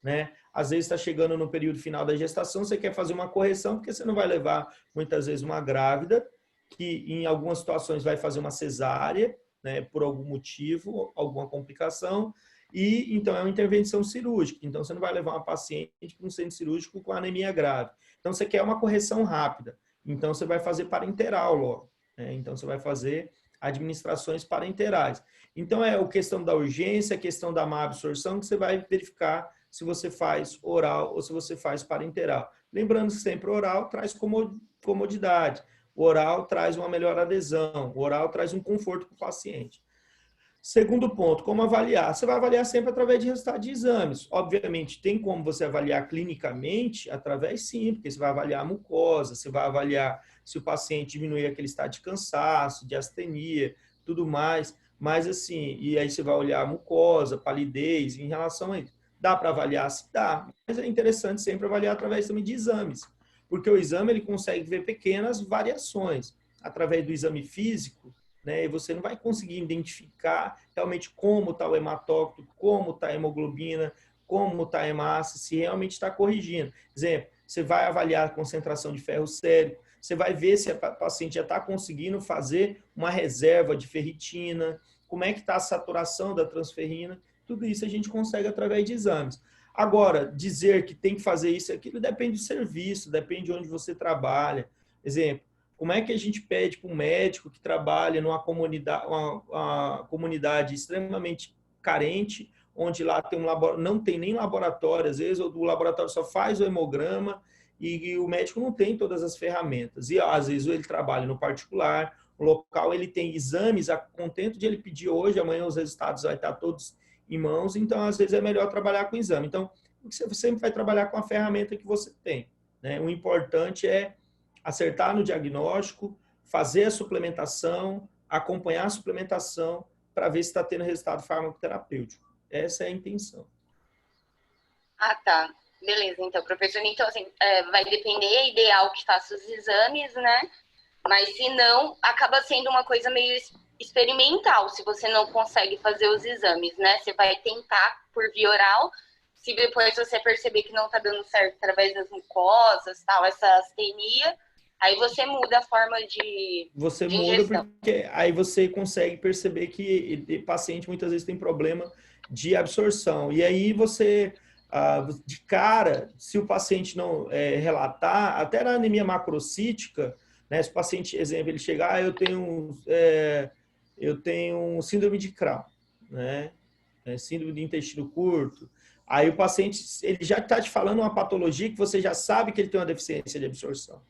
né? Às vezes está chegando no período final da gestação, você quer fazer uma correção, porque você não vai levar, muitas vezes, uma grávida que, em algumas situações, vai fazer uma cesárea, né? Por algum motivo, alguma complicação, e então é uma intervenção cirúrgica. Então, você não vai levar uma paciente para um centro cirúrgico com anemia grave. Então, você quer uma correção rápida. Então, você vai fazer parenteral logo, né? Então, você vai fazer administrações parenterais. Então, é a questão da urgência, a questão da má absorção, que você vai verificar se você faz oral ou se você faz parenteral. Lembrando que sempre o oral traz comodidade. O oral traz uma melhor adesão. O oral traz um conforto para o paciente. Segundo ponto, como avaliar? Você vai avaliar sempre através de resultado de exames. Obviamente, tem como você avaliar clinicamente? Através sim, porque você vai avaliar a mucosa, você vai avaliar se o paciente diminuir aquele estado de cansaço, de astenia, tudo mais. Mas assim, e aí você vai olhar a mucosa, palidez, em relação a isso. Dá para avaliar? Se dá, mas é interessante sempre avaliar através também de exames, porque o exame ele consegue ver pequenas variações. Através do exame físico, né, e você não vai conseguir identificar realmente como está o hematócrito, como está a hemoglobina, como está a hemácia, se realmente está corrigindo. Exemplo, você vai avaliar a concentração de ferro sérico, você vai ver se a paciente já está conseguindo fazer uma reserva de ferritina, como é que está a saturação da transferrina, tudo isso a gente consegue através de exames. Agora, dizer que tem que fazer isso e aquilo depende do serviço, depende de onde você trabalha. Exemplo, como é que a gente pede para um médico que trabalha numa comunidade, uma comunidade extremamente carente, onde lá tem não tem nem laboratório, às vezes o laboratório só faz o hemograma e o médico não tem todas as ferramentas. E às vezes ele trabalha no particular, o local ele tem exames, a contento de ele pedir hoje, amanhã os resultados vai estar todos em mãos, então às vezes é melhor trabalhar com exame. Então, você sempre vai trabalhar com a ferramenta que você tem, né? O importante é acertar no diagnóstico, fazer a suplementação, acompanhar a suplementação para ver se está tendo resultado farmacoterapêutico. Essa é a intenção. Ah, tá. Beleza, então, professor. Então, assim, vai depender, é ideal que faça os exames, né? Mas se não, acaba sendo uma coisa meio experimental, se você não consegue fazer os exames, né? Você vai tentar por via oral, se depois você perceber que não tá dando certo através das mucosas, tal, essa astenia, aí você muda a forma de Você de muda ingestão. porque aí você consegue perceber que o paciente muitas vezes tem problema de absorção. E aí você, de cara, se o paciente não relatar, até na anemia macrocítica, né, se o paciente, exemplo, ele chegar, eu tenho síndrome de Crohn, né? Síndrome de intestino curto. Aí o paciente, ele já está te falando uma patologia que você já sabe que ele tem uma deficiência de absorção.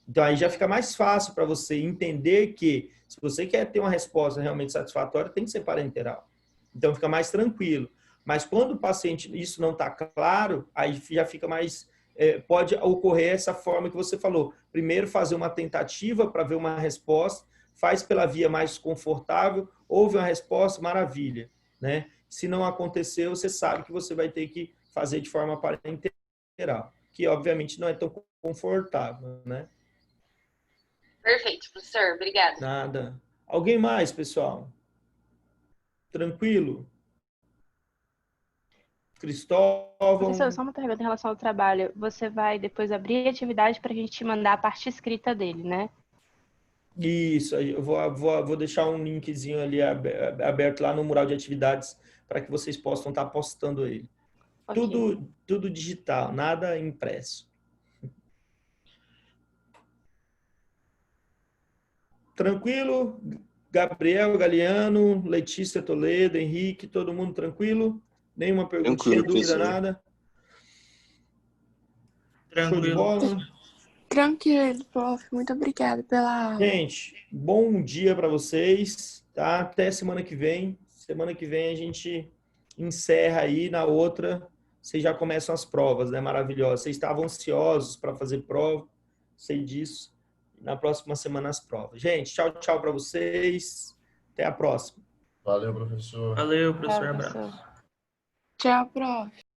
Então, aí já fica mais fácil para você entender que, se você quer ter uma resposta realmente satisfatória, tem que ser parenteral. Então, fica mais tranquilo. Mas quando o paciente, isso não está claro, aí já fica mais... pode ocorrer essa forma que você falou. Primeiro, fazer uma tentativa para ver uma resposta, faz pela via mais confortável, houve uma resposta, maravilha, né? Se não aconteceu, você sabe que você vai ter que fazer de forma parenteral, que obviamente não é tão confortável, né? Perfeito, professor. Obrigada. Nada. Alguém mais, pessoal? Tranquilo? Professor, só Cristóvão? uma pergunta em relação ao trabalho. Você vai depois abrir a atividade para a gente te mandar a parte escrita dele, né? Isso, eu vou deixar um linkzinho ali aberto lá no mural de atividades para que vocês possam estar postando ele. Ok. Tudo digital, nada impresso. Tranquilo? Gabriel, Galeano, Letícia Toledo, Henrique, todo mundo tranquilo? Nenhuma perguntinha, Tranquilo, dúvida, professor. nada? Show de Tranquilo. bola? Tranquilo, prof. Muito obrigada pela aula. Gente, bom dia para vocês, tá? Até semana que vem. Semana que vem a gente encerra aí, na outra vocês já começam as provas, né? Maravilhosas. Vocês estavam ansiosos para fazer prova, sei disso. na próxima semana as provas. Gente, tchau, tchau para vocês. Até a próxima. Valeu, professor. Valeu, professor. Tchau, Abraço. professor. Tchau, prof.